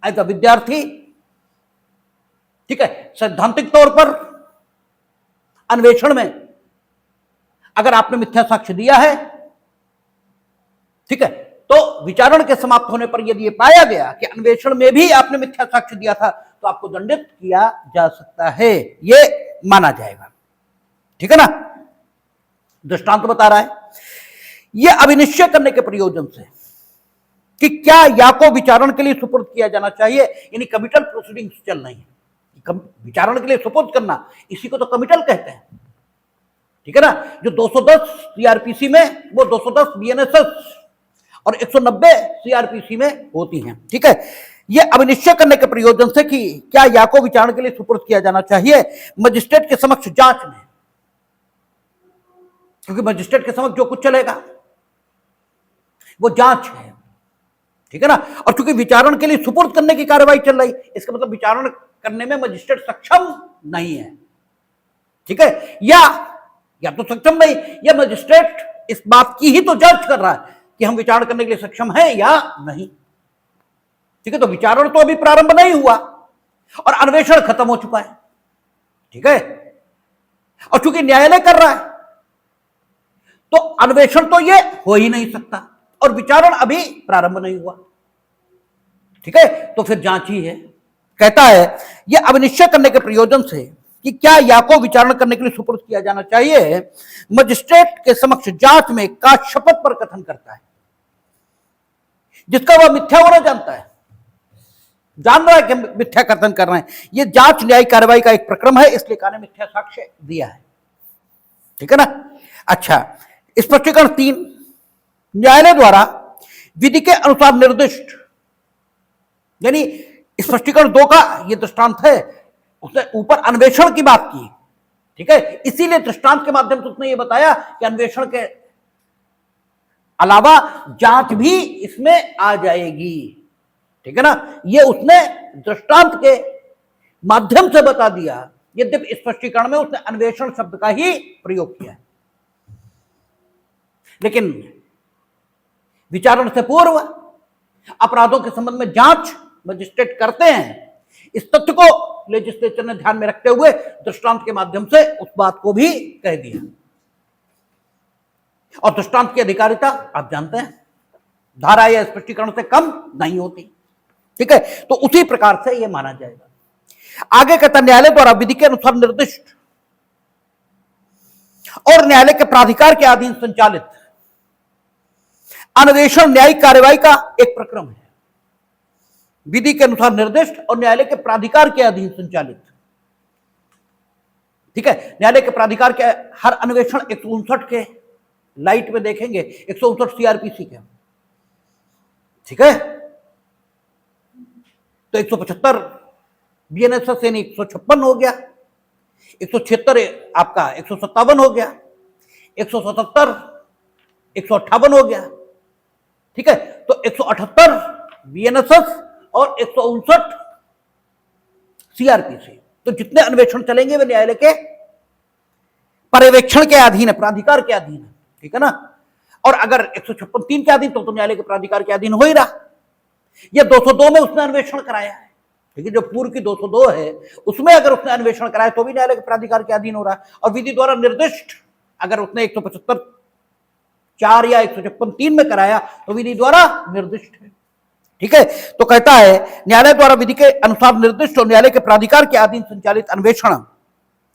एज अ विद्यार्थी, ठीक है, सैद्धांतिक तौर पर अन्वेषण में अगर आपने मिथ्या साक्ष्य दिया है, ठीक है, तो विचारण के समाप्त होने पर यदि ये पाया गया कि अन्वेषण में भी आपने मिथ्या साक्ष्य दिया था तो आपको दंडित किया जा सकता है, ये माना जाएगा, ठीक है ना। दृष्टांत बता रहा है, यह अभिनिश्चय करने के प्रयोजन से कि क्या या को विचारण के लिए सुपुर्द किया जाना चाहिए, यानी कमिटल प्रोसीडिंग्स चल रही है, विचारण के लिए सुपुर्द करना, इसी को तो कमिटल कहते हैं, ठीक है ना। जो 210 सीआरपीसी में वो 210 बीएनएसएस और 190 सीआरपीसी में होती हैं, ठीक है। यह अभिनिश्चय करने के प्रयोजन से कि क्या या को विचारण के लिए सुपुर्द किया जाना चाहिए मजिस्ट्रेट के समक्ष जांच में, क्योंकि मजिस्ट्रेट के समक्ष जो कुछ चलेगा वो जांच है, ठीक है ना। और क्योंकि विचारण के लिए सुपुर्द करने की कार्रवाई चल रही, इसका मतलब विचारण करने में मजिस्ट्रेट सक्षम नहीं है, ठीक है, या तो सक्षम नहीं, या मजिस्ट्रेट इस बात की ही तो जांच कर रहा है कि हम विचारण करने के लिए सक्षम हैं या नहीं, ठीक है। तो विचारण तो अभी प्रारंभ नहीं हुआ और अन्वेषण खत्म हो चुका है, ठीक है। और चूंकि न्यायालय कर रहा है तो अन्वेषण तो ये हो ही नहीं सकता और विचारण अभी प्रारंभ नहीं हुआ, ठीक है। तो फिर जांच ही है। कहता है यह अभिनिश्चय करने के प्रयोजन से कि क्या या को विचारण करने के लिए सुपुर्द किया जाना चाहिए मजिस्ट्रेट के समक्ष जांच में का शपथ पर कथन करता है, जिसका वह मिथ्या होना जानता है, जान रहा है कि मिथ्या कथन कर रहे हैं। यह जांच न्यायिक कार्रवाई का एक प्रक्रम है, इसलिए कहा मिथ्या साक्ष्य दिया है, ठीक है ना। अच्छा, स्पष्टीकरण 3, न्यायालय द्वारा विधि के अनुसार निर्दिष्ट, यानी स्पष्टीकरण 2 का यह दृष्टांत है, उसने ऊपर अन्वेषण की बात की, ठीक है, इसीलिए दृष्टांत के माध्यम से उसने यह बताया कि अन्वेषण के अलावा जांच भी इसमें आ जाएगी, ठीक है ना। यह उसने दृष्टांत के माध्यम से बता दिया, यद्यपि स्पष्टीकरण में उसने अन्वेषण शब्द का ही प्रयोग किया है। लेकिन विचारण से पूर्व अपराधों के संबंध में जांच मजिस्ट्रेट करते हैं, इस तथ्य को लेजिस्लेचर ने ध्यान में रखते हुए दृष्टांत के माध्यम से उस बात को भी कह दिया। और दृष्टांत की अधिकारिता आप जानते हैं, धारा या स्पष्टीकरण से कम नहीं होती, ठीक है। तो उसी प्रकार से यह माना जाएगा। आगे कहता न्यायालय द्वारा विधि के अनुसार निर्दिष्ट और न्यायालय के प्राधिकार के अधीन संचालित अन्वेषण न्यायिक कार्यवाही का एक प्रक्रम है। विधि के अनुसार निर्दिष्ट और न्यायालय के प्राधिकार के अधीन संचालित। ठीक है, न्यायालय के प्राधिकार के हर अन्वेषण 159 के लाइट में देखेंगे, 159 सीआरपीसी के। ठीक है, तो 175 बीएनएसएस यानी 156 हो गया, 176 आपका 157 हो गया, 177 158 हो गया। ठीक है, तो 178 बीएनएसएस और 159 सीआरपीसी। तो जितने अन्वेषण चलेंगे वे न्यायालय के पर्यवेक्षण के अधीन है, प्राधिकार के अधीन है। ठीक है ना, और अगर 156(3) के अधीन तो न्यायालय के प्राधिकार के अधीन हो ही रहा। ये 202 में उसने अन्वेषण कराया है, ठीक है, जो पूर्व की 202 है उसमें अगर उसने अन्वेषण कराया तो भी न्यायालय के प्राधिकार के अधीन हो रहा है। और विधि द्वारा निर्दिष्ट अगर उसने 175(4) या 156(3) में कराया तो विधि द्वारा निर्दिष्ट है। ठीक है, तो कहता है न्यायालय द्वारा विधि के अनुसार निर्दिष्ट और न्यायालय के प्राधिकार के अधीन संचालित अन्वेषण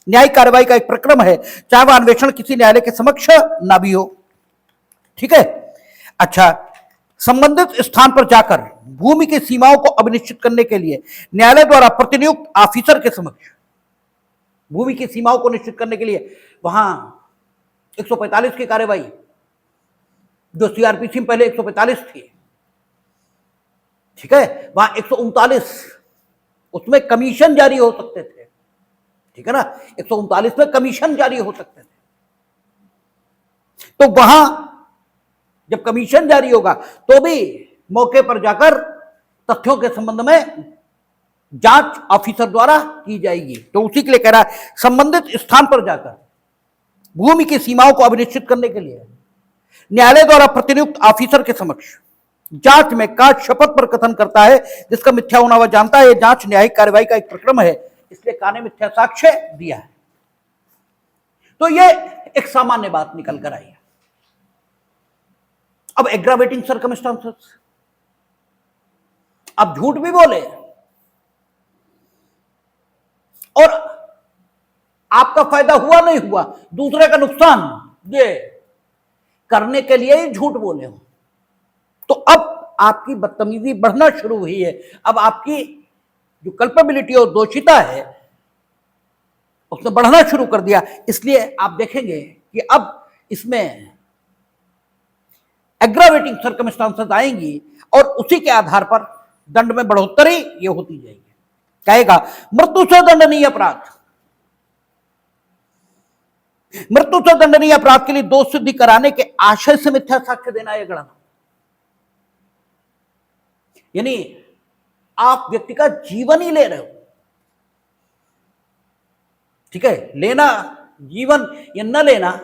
न्यायिक कार्रवाई का एक प्रक्रम है, चाहे वह अन्वेषण किसी न्यायालय के समक्ष ना भी हो। ठीक है, अच्छा, संबंधित स्थान पर जाकर भूमि की सीमाओं को अभिनिश्चित करने के लिए न्यायालय द्वारा प्रतिनियुक्त ऑफिसर के समक्ष भूमि की सीमाओं को निश्चित करने के लिए वहां 145 की कार्रवाई, जो सीआरपीसी में पहले 145 थी, ठीक है, वहां 139 उसमें कमीशन जारी हो सकते थे। ठीक है ना, 139 में कमीशन जारी हो सकते थे। तो वहां जब कमीशन जारी होगा तो भी मौके पर जाकर तथ्यों के संबंध में जांच ऑफिसर द्वारा की जाएगी। तो उसी के लिए कह रहा है संबंधित स्थान पर जाकर भूमि की सीमाओं को अभिनिश्चित करने के लिए न्यायालय द्वारा प्रतिनियुक्त ऑफिसर के समक्ष जांच में काट शपथ पर कथन करता है जिसका मिथ्या होना वह जानता है। यह जांच न्यायिक कार्रवाई का एक प्रक्रम है, इसलिए काने मिथ्या साक्ष्य दिया है। तो यह एक सामान्य बात निकल कर आई है। अब एग्रावेटिंग सर्कमस्टांसेस, अब झूठ भी बोले और आपका फायदा हुआ नहीं हुआ, दूसरे का नुकसान, ये करने के लिए ही झूठ बोले हो, तो अब आपकी बदतमीजी बढ़ना शुरू हुई है। अब आपकी जो कल्पेबिलिटी और दोषिता है उसने बढ़ना शुरू कर दिया। इसलिए आप देखेंगे कि अब इसमें एग्रावेटिंग सर्कमस्टांसेस आएंगी और उसी के आधार पर दंड में बढ़ोतरी ये होती जाएगी। कहेगा मृत्यु से दंडनीय अपराध, मृत्यु से दंडनीय अपराध के लिए दोष सिद्धि कराने के आशय से मिथ्या साक्ष्य देना या गढ़ना, यानी आप व्यक्ति का जीवन ही ले रहे हो। ठीक है, लेना जीवन या न लेना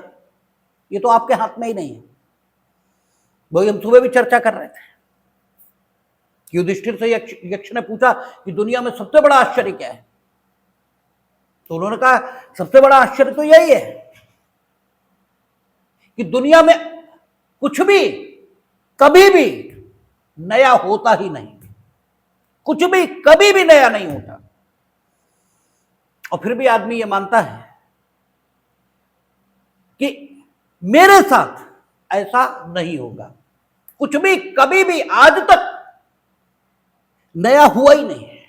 ये तो आपके हाथ में ही नहीं है। वही हम सुबह भी चर्चा कर रहे थे कि युधिष्ठिर से यक्ष ने पूछा कि दुनिया में सबसे बड़ा आश्चर्य क्या है, तो उन्होंने कहा सबसे बड़ा आश्चर्य तो यही है कि दुनिया में कुछ भी कभी भी नया होता ही नहीं, कुछ भी कभी भी नया नहीं होता। और फिर भी आदमी ये मानता है कि मेरे साथ ऐसा नहीं होगा, कुछ भी कभी भी आज तक नया हुआ ही नहीं है।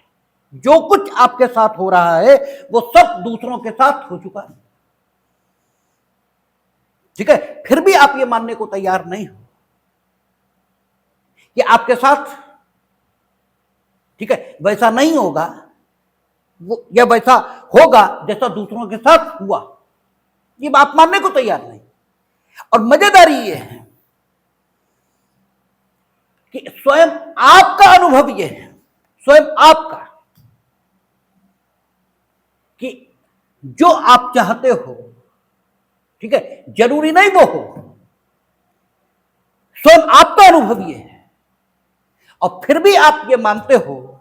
जो कुछ आपके साथ हो रहा है वो सब दूसरों के साथ हो चुका है। ठीक है, फिर भी आप ये मानने को तैयार नहीं हो कि आपके साथ, ठीक है, वैसा नहीं होगा, वो या वैसा होगा जैसा दूसरों के साथ हुआ, ये बात मानने को तैयार नहीं। और मजेदारी ये है कि स्वयं आपका अनुभव ये है, स्वयं आपका, कि जो आप चाहते हो, ठीक है, जरूरी नहीं वो हो, स्वयं आपका अनुभव ये है। और फिर भी आप ये मानते हो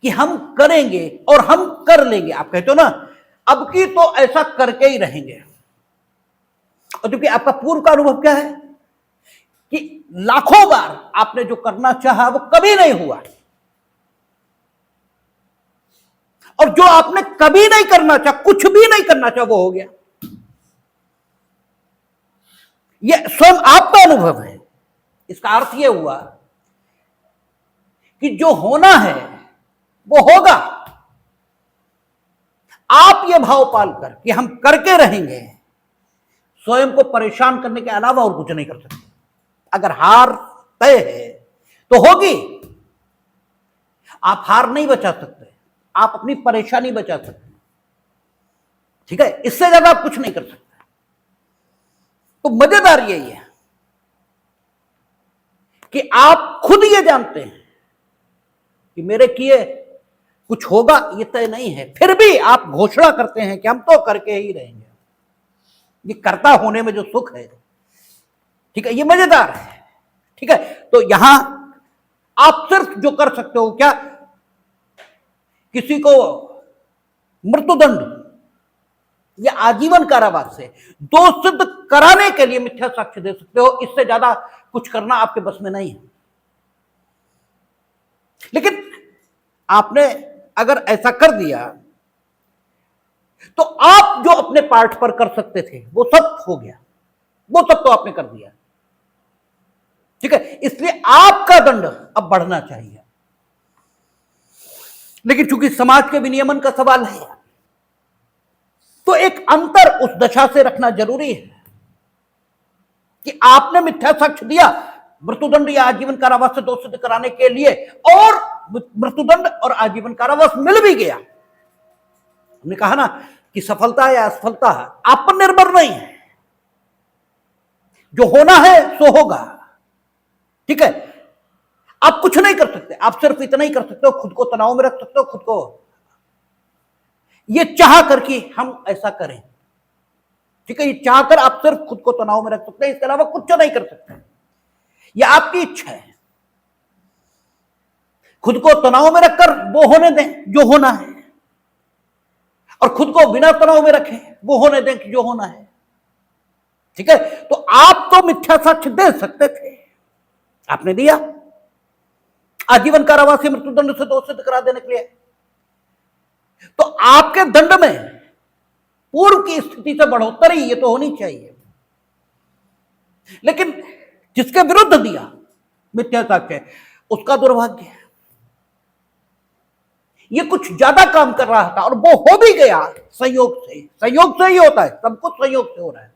कि हम करेंगे और हम कर लेंगे। आप कहते हो ना अब की तो ऐसा करके ही रहेंगे, और क्योंकि आपका पूर्व का अनुभव क्या है कि लाखों बार आपने जो करना चाहा वो कभी नहीं हुआ, और जो आपने कभी नहीं करना चाहा, कुछ भी नहीं करना चाहा, वो हो गया। यह स्वयं आपका अनुभव है। इसका अर्थ यह हुआ कि जो होना है वो होगा। आप ये भाव पालकर कि हम करके रहेंगे, स्वयं को परेशान करने के अलावा और कुछ नहीं कर सकते। अगर हार तय है तो होगी। आप हार नहीं बचा सकते, आप अपनी परेशानी बचा सकते, ठीक है, इससे ज्यादा आप कुछ नहीं कर सकते। तो मजेदार यही है कि आप खुद ये जानते हैं कि मेरे किए कुछ होगा ये तय नहीं है, फिर भी आप घोषणा करते हैं कि हम तो करके ही रहेंगे। ये कर्ता होने में जो सुख है, ठीक है, ये मजेदार है, ठीक है। तो यहां आप सिर्फ जो कर सकते हो क्या, किसी को मृत्युदंड या आजीवन कारावास से दोष सिद्ध कराने के लिए मिथ्या साक्ष्य दे सकते हो। इससे ज्यादा कुछ करना आपके बस में नहीं है। लेकिन आपने अगर ऐसा कर दिया तो आप जो अपने पार्ट पर कर सकते थे वो सब हो गया, वो सब तो आपने कर दिया, ठीक है। इसलिए आपका दंड अब बढ़ना चाहिए। लेकिन चूंकि समाज के विनियमन का सवाल है तो एक अंतर उस दशा से रखना जरूरी है कि आपने मिथ्या साक्ष्य दिया मृत्युदंड या आजीवन कारावास से दोष सिद्ध कराने के लिए, और मृत्युदंड और आजीवन कारावास मिल भी गया। हमने कहा ना कि सफलता या असफलता आप पर निर्भर नहीं है, जो होना है सो होगा, ठीक है। आप कुछ नहीं कर सकते, आप सिर्फ इतना ही कर सकते हो, खुद को तनाव में रख सकते हो, खुद को ये चाह कर कि हम ऐसा करें, ठीक है, ये चाहकर आप सिर्फ खुद को तनाव में रख सकते हैं, इसके अलावा कुछ नहीं कर सकते। यह आपकी इच्छा है, खुद को तनाव में रखकर वो होने दें जो होना है, और खुद को बिना तनाव में रखें वो होने दें कि जो होना है, ठीक है। तो आप तो मिथ्या साक्ष्य दे सकते थे, आपने दिया आजीवन कारावास या मृत्युदंड से दोष सिद्ध करा देने के लिए। तो आपके दंड में पूर्व की स्थिति से बढ़ोतरी ये तो होनी चाहिए। लेकिन जिसके विरुद्ध दिया मिथ्या साक्ष्य उसका दुर्भाग्य है, ये कुछ ज्यादा काम कर रहा था और वो हो भी गया संयोग से। संयोग से ही होता है, सब कुछ संयोग से हो रहा है,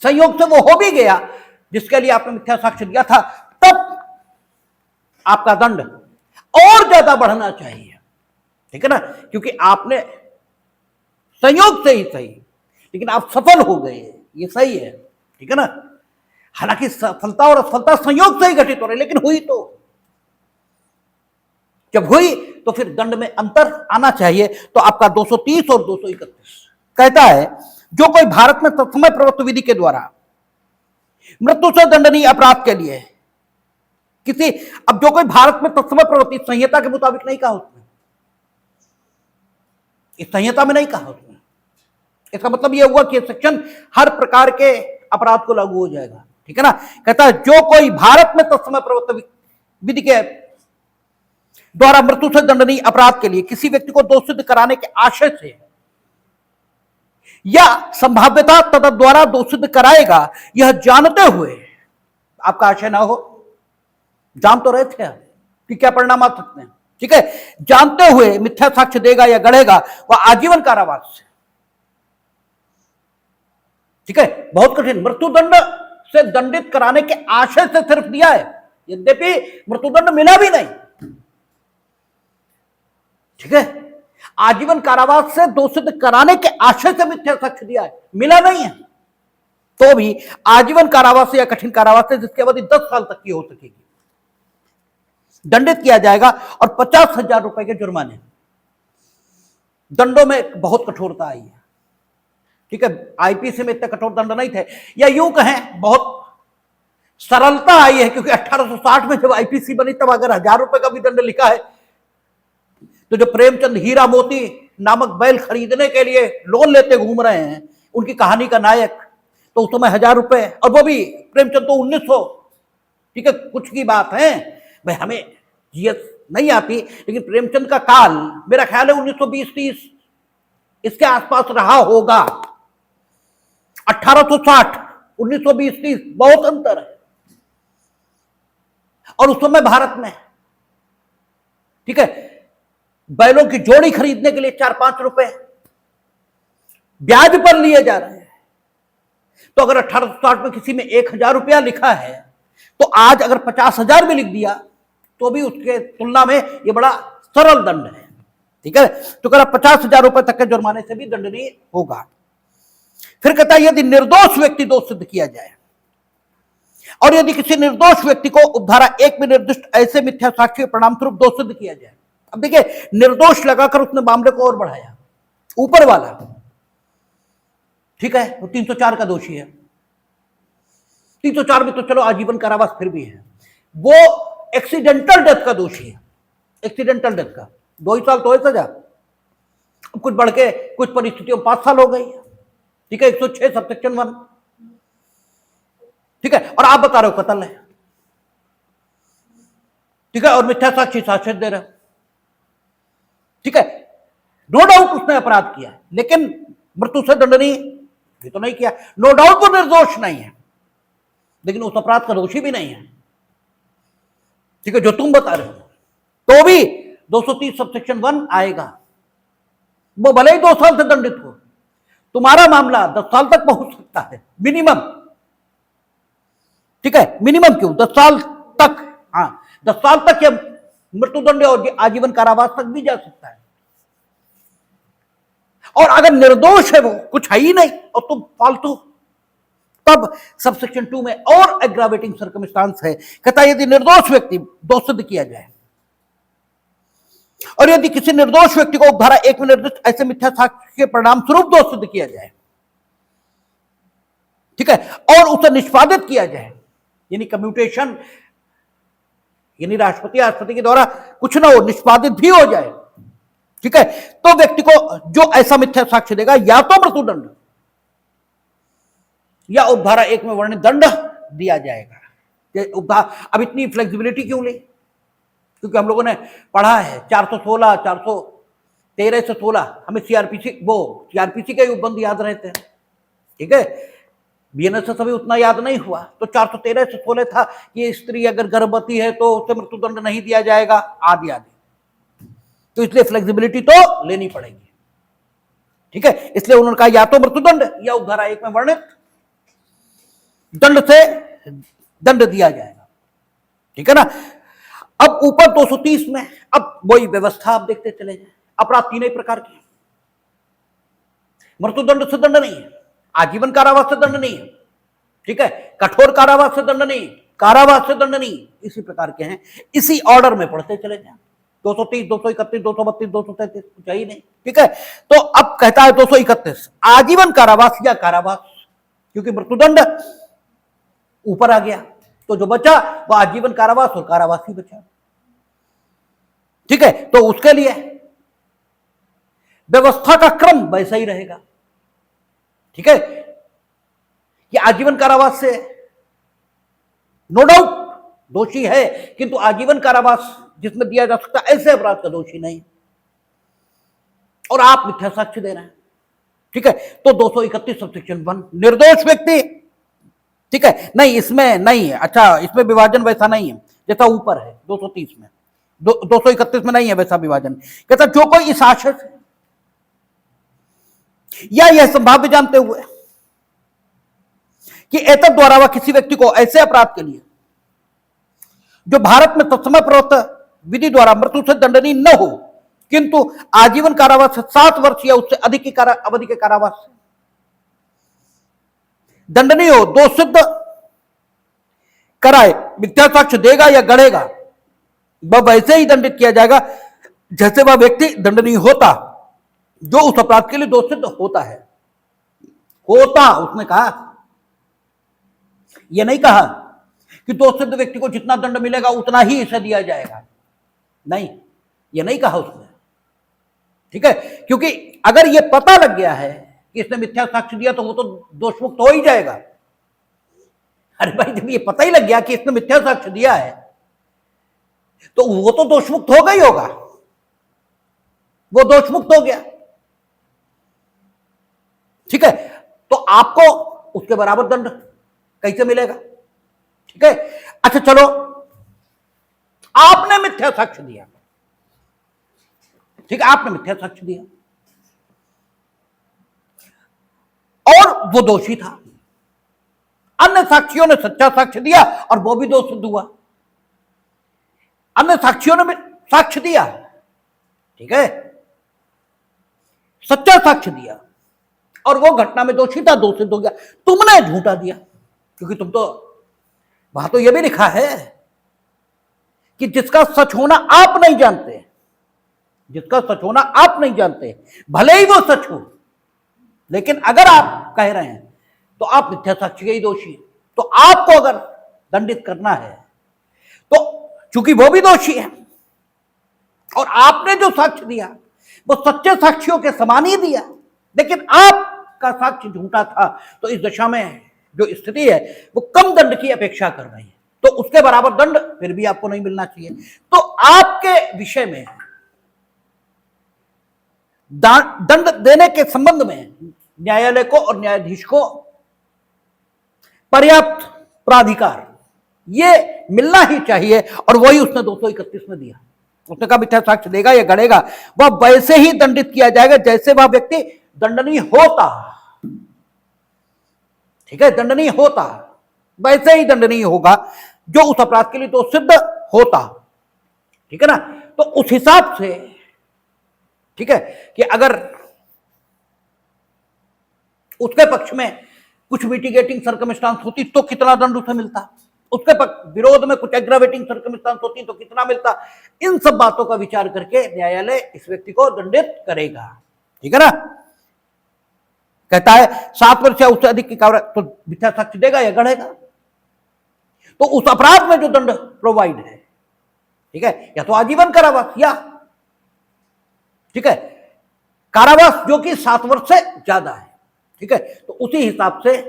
संयोग से वो हो भी गया जिसके लिए आपने मिथ्या साक्ष्य दिया था। तब आपका दंड और ज्यादा बढ़ना चाहिए, ठीक है ना, क्योंकि आपने संयोग से ही सही, लेकिन आप सफल हो गए, ये सही है, ठीक है ना। हालांकि सफलता और असफलता संयोग से ही घटित हो रही, लेकिन हुई तो जब हुई तो फिर दंड में अंतर आना चाहिए। तो आपका 230 और 231 कहता है, जो कोई भारत में तत्समय प्रवृत्त विधि के द्वारा मृत्यु से दंडनीय अपराध के लिए किसी, अब जो कोई भारत में तत्समय प्रवृत्ति संहिता के मुताबिक नहीं कहा उसने, इस संहिता में नहीं कहा उसने, इसका मतलब यह हुआ कि सेक्शन हर प्रकार के अपराध को लागू हो जाएगा, ठीक है ना। कहता है जो कोई भारत में तत्समय प्रवृत्त विधि के द्वारा मृत्यु से दंडनीय अपराध के लिए किसी व्यक्ति को दोष सिद्ध कराने के आशय से या संभाव्यता तद्द्वारा दोष सिद्ध कराएगा, यह जानते हुए, आपका आशय ना हो, जान तो रहे थे कि क्या परिणाम आ सकते हैं, ठीक है, जानते हुए मिथ्या साक्ष्य देगा या गढ़ेगा वह आजीवन कारावास से, ठीक है। बहुत कठिन, मृत्युदंड से दंडित कराने के आशय से सिर्फ दिया है, यद्यपि मृत्युदंड मिला भी नहीं, ठीक है। आजीवन कारावास से दोष सिद्ध कराने के आशय से मिथ्या साक्ष्य दिया है, मिला नहीं है, तो भी आजीवन कारावास या कठिन कारावास से, जिसकी अवधि 10 साल तक की हो सकेगी, दंडित किया जाएगा और 50,000 रुपए के जुर्माने। दंडों में बहुत कठोरता आई है, ठीक है। आईपीसी में इतने कठोर दंड नहीं थे, या यूं कहें बहुत सरलता आई है, क्योंकि 1860 में जब आईपीसी बनी तब अगर 1000 रुपए का भी दंड लिखा है तो जो प्रेमचंद हीरा मोती नामक बैल खरीदने के लिए लोन लेते घूम रहे हैं, उनकी कहानी का नायक, तो उस समय 1000 रुपए, और वो भी प्रेमचंद तो 1900, ठीक है, कुछ की बात है भाई, हमें जीएस नहीं आती, लेकिन प्रेमचंद का काल मेरा ख्याल है 1920-30 इसके आसपास रहा होगा। 1860 1920-30 बहुत अंतर है। और उस समय भारत में ठीक है, बैलों की जोड़ी खरीदने के लिए 4-5 रुपए ब्याज पर लिए जा रहे हैं। तो अगर 1860 में किसी में 1000 रुपया लिखा है, तो आज अगर 50,000 भी लिख दिया तो भी उसके तुलना में यह बड़ा सरल दंड है। ठीक है, तो अगर 50,000 रुपए तक के जुर्माने से भी दंडनीय होगा। फिर कहता है यदि निर्दोष व्यक्ति दोष सिद्ध किया जाए, और यदि किसी निर्दोष व्यक्ति को उपधारा 1 में निर्दिष्ट ऐसे मिथ्या साक्ष्य के परिणाम स्वरूप दोष सिद्ध किया जाए। अब देखिए, निर्दोष लगाकर उसने मामले को और बढ़ाया, ऊपर वाला, ठीक है, वो 304 का दोषी है। 304 में तो चलो आजीवन कारावास फिर भी है, वो एक्सीडेंटल डेथ का दोषी है, एक्सीडेंटल डेथ का 2 ही साल तो है सजा, कुछ बढ़ के कुछ परिस्थितियों में 5 साल हो गई। ठीक है, 106 सबसेक्शन 1, ठीक है, और आप बता रहे हो कत्ल है, ठीक है, और मिथ्या साक्ष्य साक्ष्य दे रहे हो, ठीक है, नो डाउट उसने अपराध किया है, लेकिन मृत्यु से दंडनीय ये तो नहीं किया। नो डाउट वो निर्दोष नहीं है, लेकिन उस अपराध का दोषी भी नहीं है। ठीक है, जो तुम बता रहे हो, तो भी 230 सबसेक्शन 1 आएगा। वो भले ही 2 साल से दंडित हो, तुम्हारा मामला 10 साल तक पहुंच सकता है मिनिमम। ठीक है, मिनिमम क्यों, 10 साल तक, हाँ 10 साल तक या मृत्युदंड और आजीवन कारावास तक भी जा सकता है। और अगर निर्दोष है, वो कुछ है ही नहीं और तुम फालतू, तब सबसेक्शन 2 में और एग्रावेटिंग सर्कमस्टांस है। कहता है यदि निर्दोष व्यक्ति दोष सिद्ध किया जाए, और यदि किसी निर्दोष व्यक्ति को उपधारा 1 में निर्दिष्ट ऐसे मिथ्या साक्ष्य के परिणाम स्वरूप दोष सिद्ध किया जाए, ठीक है, और उसे निष्पादित किया जाए, यानी कम्यूटेशन, यानी राष्ट्रपति के द्वारा कुछ ना हो, निष्पादित भी हो जाए, ठीक है, तो व्यक्ति को जो ऐसा मिथ्या साक्ष्य देगा या तो मृत्युदंड या उपधारा 1 में वर्णित दंड दिया जाएगा। अब इतनी फ्लेक्सिबिलिटी क्यों ले, क्योंकि हम लोगों ने पढ़ा है 416, 413 से 16 हमें सीआरपीसी के उपबंध याद रहते हैं। ठीक है, बीएनएस से भी उतना याद नहीं हुआ, तो 413 से 16 था कि स्त्री अगर गर्भवती है तो उसे मृत्युदंड नहीं दिया जाएगा, आदि आदि। तो इसलिए फ्लेक्सिबिलिटी तो लेनी पड़ेगी। ठीक है, इसलिए उन्होंने कहा या तो मृत्युदंड या उपधारा 1 में वर्णित दंड से दंड दिया जाएगा। ठीक है ना। अब ऊपर 230 में अब वही व्यवस्था आप देखते चले जाए। अपराध 3 ही प्रकार के, मृत्युदंड से दंड नहीं है, आजीवन कारावास से दंड नहीं है, ठीक है, कठोर कारावास से दंड नहीं, कारावास से दंड नहीं, इसी प्रकार के हैं। इसी ऑर्डर में पढ़ते चले जाए, 230, 231, 232, 233, कुछ ही नहीं। ठीक है, तो अब कहता है 231 आजीवन कारावास या कारावास, क्योंकि मृत्युदंड ऊपर आ गया, तो जो बचा वो आजीवन कारावास और कारावास ही बचा। ठीक है, तो उसके लिए व्यवस्था का क्रम वैसा ही रहेगा। ठीक है, कि आजीवन कारावास से नो डाउट दोषी है, किंतु आजीवन कारावास जिसमें दिया जा सकता ऐसे अपराध का दोषी नहीं, और आप मिथ्या साक्ष्य दे रहे हैं। ठीक है, तो 231 सबसेक्शन 1 निर्दोष व्यक्ति, ठीक है, नहीं इसमें नहीं है, अच्छा इसमें विभाजन वैसा नहीं है जैसा ऊपर है 230 में, 231 में नहीं है वैसा विभाजन। कहता जो कोई इस आशय से या यह संभाव्य जानते हुए कि एतद द्वारा वह किसी व्यक्ति को ऐसे अपराध के लिए जो भारत में तत्समय प्रवृत्त विधि द्वारा मृत्यु से दंडनीय न हो, किंतु आजीवन कारावास से 7 वर्ष या उससे अधिक की अवधि के कारावास से दंडनीय हो, दोष सिद्ध कराए, मिथ्या साक्ष्य देगा या गढ़ेगा, वह वैसे ही दंडित किया जाएगा जैसे वह व्यक्ति दंडनीय होता जो उस अपराध के लिए दोष सिद्ध होता है। होता उसने कहा, यह नहीं कहा कि दोष सिद्ध व्यक्ति को जितना दंड मिलेगा उतना ही इसे दिया जाएगा, नहीं, यह नहीं कहा उसने। ठीक है, क्योंकि अगर यह पता लग गया है कि इसने मिथ्या साक्ष्य दिया तो वो तो दोषमुक्त हो ही जाएगा। अरे भाई, जब ये पता ही लग गया कि इसने मिथ्या साक्ष्य दिया है तो वो तो दोषमुक्त होगा ही होगा, वो दोषमुक्त हो गया। ठीक है, तो आपको उसके बराबर दंड कैसे मिलेगा। ठीक है, अच्छा चलो आपने मिथ्या साक्ष्य दिया, ठीक है, आपने मिथ्या साक्ष्य दिया और वो दोषी था। अन्य साक्षियों ने सच्चा साक्ष्य दिया और वो भी दोष सिद्ध हुआ। अन्य साक्षियों ने भी साक्ष्य दिया, ठीक है, सच्चा साक्ष्य दिया और वो घटना में दोषी था, दोष सिद्ध हो गया। तुमने झूठा दिया, क्योंकि तुम तो, वहां तो यह भी लिखा है कि जिसका सच होना आप नहीं जानते, जिसका सच होना आप नहीं जानते, भले ही वो सच हो, लेकिन अगर आप कह रहे हैं तो आप मिथ्या साक्ष्य के ही दोषी हैं। तो आपको अगर दंडित करना है तो चूंकि वो भी दोषी है और आपने जो साक्ष्य दिया वो सच्चे साक्षियों के समान ही दिया, लेकिन आपका साक्ष्य झूठा था, तो इस दशा में जो स्थिति है वो कम दंड की अपेक्षा कर रही है, तो उसके बराबर दंड फिर भी आपको नहीं मिलना चाहिए। तो आपके विषय में दंड देने के संबंध में न्यायालय को और न्यायाधीश को पर्याप्त प्राधिकार ये मिलना ही चाहिए, और वही उसने 231 में दिया। उसने कहा मिथ्या साक्ष्य देगा या गढ़ेगा वह वैसे ही दंडित किया जाएगा जैसे वह व्यक्ति दंडनीय होता, ठीक है, दंडनीय होता वैसे ही दंडनीय होगा जो उस अपराध के लिए तो सिद्ध होता, ठीक है ना। तो उस हिसाब से, ठीक है, कि अगर उसके पक्ष में कुछ मिटिगेटिंग सर्कमस्टांस होती तो कितना दंड उसे मिलता, उसके विरोध में कुछ एग्रावेटिंग सर्कमस्टांस होती तो कितना मिलता। इन सब बातों का विचार करके न्यायालय इस व्यक्ति को दंडित करेगा, ठीक है ना। कहता है 7 वर्ष या उससे अधिक की कारावास, तो मिथ्या साक्ष्य देगा या गढ़ेगा। तो उस अपराध में जो दंड प्रोवाइड है, ठीक है, या तो आजीवन कारावास या, ठीक है, कारावास जो कि 7 वर्ष से ज्यादा है, ठीक है। तो उसी हिसाब से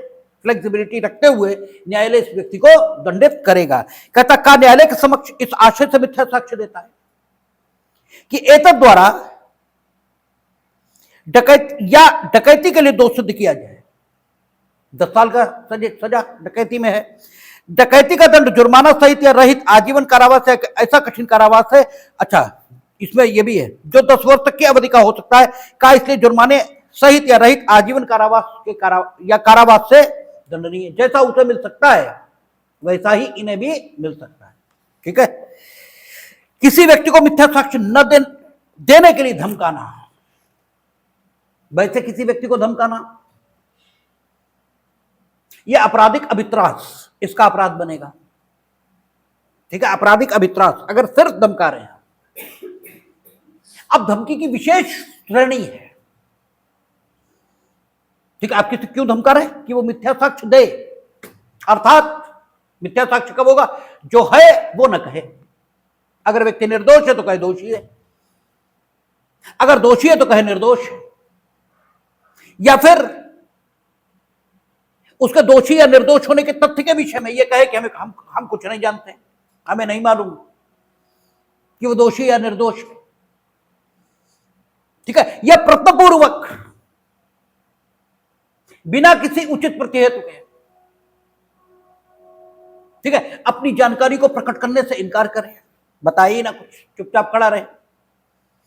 फ्लेक्सिबिलिटी रखते हुए न्यायालय इस व्यक्ति को दंडित करेगा। कहता का न्यायालय के समक्ष इस आशय से मिथ्या साक्ष्य देता है कि एतद द्वारा डकैती के लिए दोष सिद्ध किया जाए। 10 साल का सजा डकैती में है। डकैती का दंड जुर्माना सहित या रहित आजीवन कारावास है, ऐसा कठिन कारावास है। अच्छा, इसमें यह भी है जो 10 वर्ष तक की अवधि का हो सकता है का, इसलिए जुर्माने सहित या रहित आजीवन कारावास के कारावास से दंडनीय। जैसा उसे मिल सकता है वैसा ही इन्हें भी मिल सकता है, ठीक है। किसी व्यक्ति को मिथ्या साक्ष्य न देने के लिए धमकाना, वैसे किसी व्यक्ति को धमकाना यह आपराधिक अभित्रास, इसका अपराध बनेगा, ठीक है, आपराधिक अभित्रास अगर सिर्फ धमका रहे हैं। अब धमकी की विशेष श्रेणी है, ठीक है। आप किसी क्यों धमका रहे हैं कि वो मिथ्या साक्ष्य दे, अर्थात मिथ्या साक्ष्य कब होगा, जो है वो न कहे। अगर व्यक्ति निर्दोष है तो कहे दोषी है, अगर दोषी है तो कहे निर्दोष है, या फिर उसके दोषी या निर्दोष होने के तथ्य के विषय में यह कहे कि हम कुछ नहीं जानते, हमें नहीं मालूम कि वो दोषी या निर्दोष है, ठीक है। यह प्रत्यपूर्वक बिना किसी उचित प्रतिहेतु के, ठीक है, अपनी जानकारी को प्रकट करने से इनकार करें, बताइए ना कुछ, चुपचाप खड़ा रहे।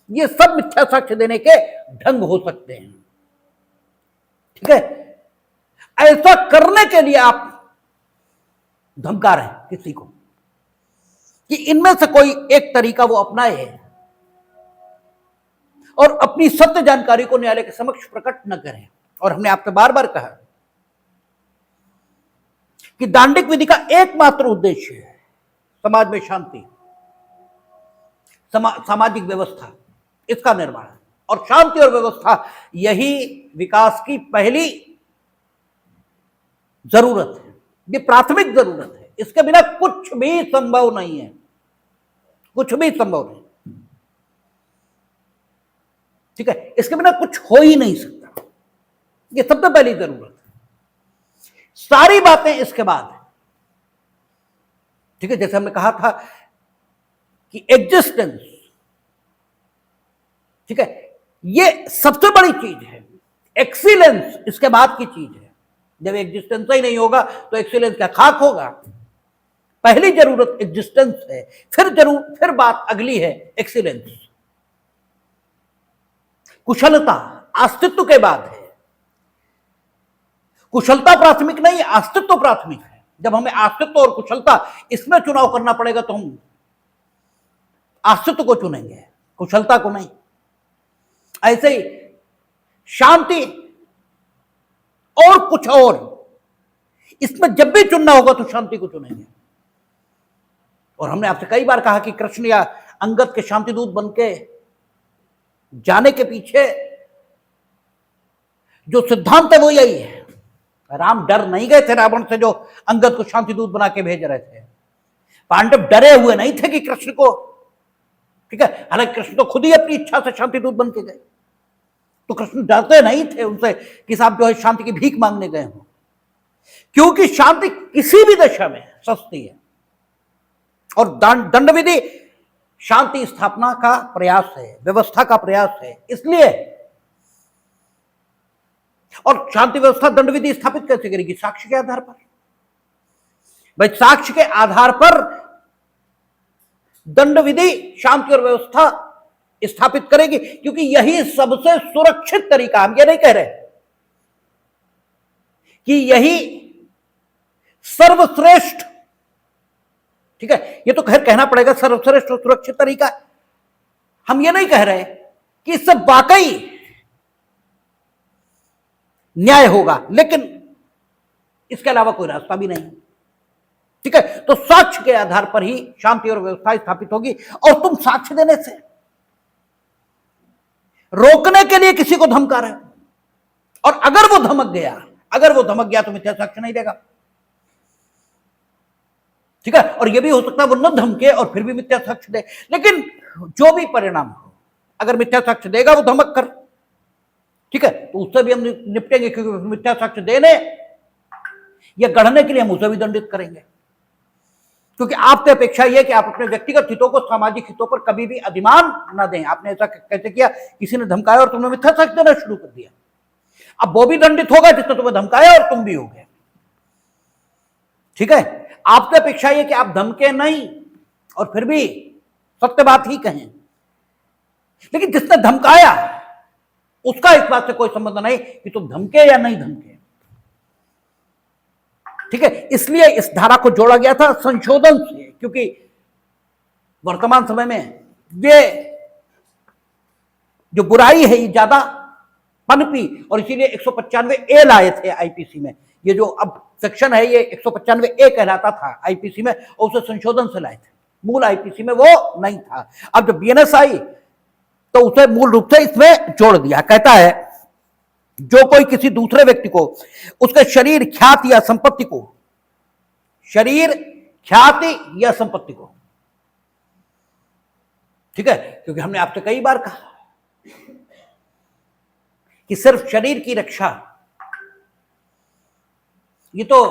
ये सब मिथ्या साक्ष्य देने के ढंग हो सकते हैं, ठीक है। ऐसा करने के लिए आप धमका रहे हैं किसी को कि इनमें से कोई एक तरीका वो अपनाए और अपनी सत्य जानकारी को न्यायालय के समक्ष प्रकट न करें। और हमने आपसे बार बार कहा कि दांडिक विधि का एकमात्र उद्देश्य है समाज में शांति, सामाजिक व्यवस्था, इसका निर्माण, और शांति और व्यवस्था यही विकास की पहली जरूरत है, ये प्राथमिक जरूरत है। इसके बिना कुछ भी संभव नहीं है, कुछ भी संभव नहीं, ठीक है। इसके बिना कुछ हो ही नहीं सकता, ये सबसे पहली जरूरत है। सारी बातें इसके बाद है, ठीक है। जैसे हमने कहा था कि एग्जिस्टेंस, ठीक है, ये सबसे बड़ी चीज है। एक्सीलेंस इसके बाद की चीज है। जब एग्जिस्टेंस ही नहीं होगा तो एक्सीलेंस क्या खाक होगा। पहली जरूरत एग्जिस्टेंस है, फिर बात अगली है एक्सीलेंस, कुशलता अस्तित्व के बाद है। कुशलता प्राथमिक नहीं, अस्तित्व प्राथमिक है। जब हमें अस्तित्व और कुशलता इसमें चुनाव करना पड़ेगा तो हम अस्तित्व को चुनेंगे, कुशलता को नहीं। ऐसे ही शांति और कुछ और, इसमें जब भी चुनना होगा तो शांति को चुनेंगे। और हमने आपसे कई बार कहा कि कृष्ण या अंगद के शांति दूत बन के जाने के पीछे जो सिद्धांत है वो यही है। राम डर नहीं गए थे रावण से जो अंगद को शांति दूत बना के भेज रहे थे। पांडव डरे हुए नहीं थे कि कृष्ण को, ठीक है, हालांकि कृष्ण तो खुद ही अपनी इच्छा से शांति दूत बन के गए, तो कृष्ण डरते नहीं थे उनसे कि साहब जो है शांति की भीख मांगने गए हो, क्योंकि शांति किसी भी दशा में सस्ती है। और दंड विधि शांति स्थापना का प्रयास है, व्यवस्था का प्रयास है, इसलिए। और शांति व्यवस्था दंड विधि स्थापित कैसे करेगी? साक्ष्य के आधार पर। भाई साक्ष्य के आधार पर दंड विधि शांति और व्यवस्था स्थापित करेगी, क्योंकि यही सबसे सुरक्षित तरीका। हम ये नहीं कह रहे कि यही सर्वश्रेष्ठ, ठीक है, ये तो खैर कहना पड़ेगा सर्वश्रेष्ठ और सुरक्षित तरीका। हम ये नहीं कह रहे कि इससे वाकई न्याय होगा, लेकिन इसके अलावा कोई रास्ता भी नहीं, ठीक है। तो साक्ष्य के आधार पर ही शांति और व्यवस्था स्थापित होगी। और तुम साक्ष्य देने से रोकने के लिए किसी को धमका रहे हो, और अगर वो धमक गया तो मिथ्या साक्ष्य नहीं देगा, ठीक है। और यह भी हो सकता है वो न धमके और फिर भी मिथ्या साक्ष्य दे, लेकिन जो भी परिणाम हो, अगर मिथ्या साक्ष्य देगा वो धमक कर, ठीक है, तो उससे भी हम निपटेंगे, क्योंकि मिथ्या साक्ष्य देने या गढ़ने के लिए हम उसे भी दंडित करेंगे। क्योंकि आपकी अपेक्षा यह कि आप अपने व्यक्तिगत हितों को सामाजिक हितों पर कभी भी अधिमान न दें। आपने ऐसा कैसे किया? किसी ने धमकाया और तुमने मिथ्या साक्ष्य देना शुरू कर दिया। अब वो भी दंडित होगा जिसने तुम्हें धमकाया और तुम भी होगे, ठीक है। आपकी अपेक्षा यह कि आप धमके नहीं और फिर भी सत्य बात ही कहें, लेकिन जिसने धमकाया उसका इस बात से कोई संबंध नहीं कि तुम धमके या नहीं धमके, ठीक है। इसलिए इस धारा को जोड़ा गया था संशोधन से, क्योंकि वर्तमान समय में ये जो बुराई है ये ज्यादा पनपी, और इसीलिए 195A लाए थे आईपीसी में। ये जो अब सेक्शन है ये 195A कहलाता था आईपीसी में, और उसे संशोधन से लाए थे। मूल आईपीसी में वो नहीं था। अब जब बीएनएस आई तो उसे मूल रूप से इसमें जोड़ दिया। कहता है जो कोई किसी दूसरे व्यक्ति को उसके शरीर, ख्याति या संपत्ति को, शरीर, ख्याति या संपत्ति को, ठीक है, क्योंकि हमने आपसे कई बार कहा कि सिर्फ शरीर की रक्षा ये तो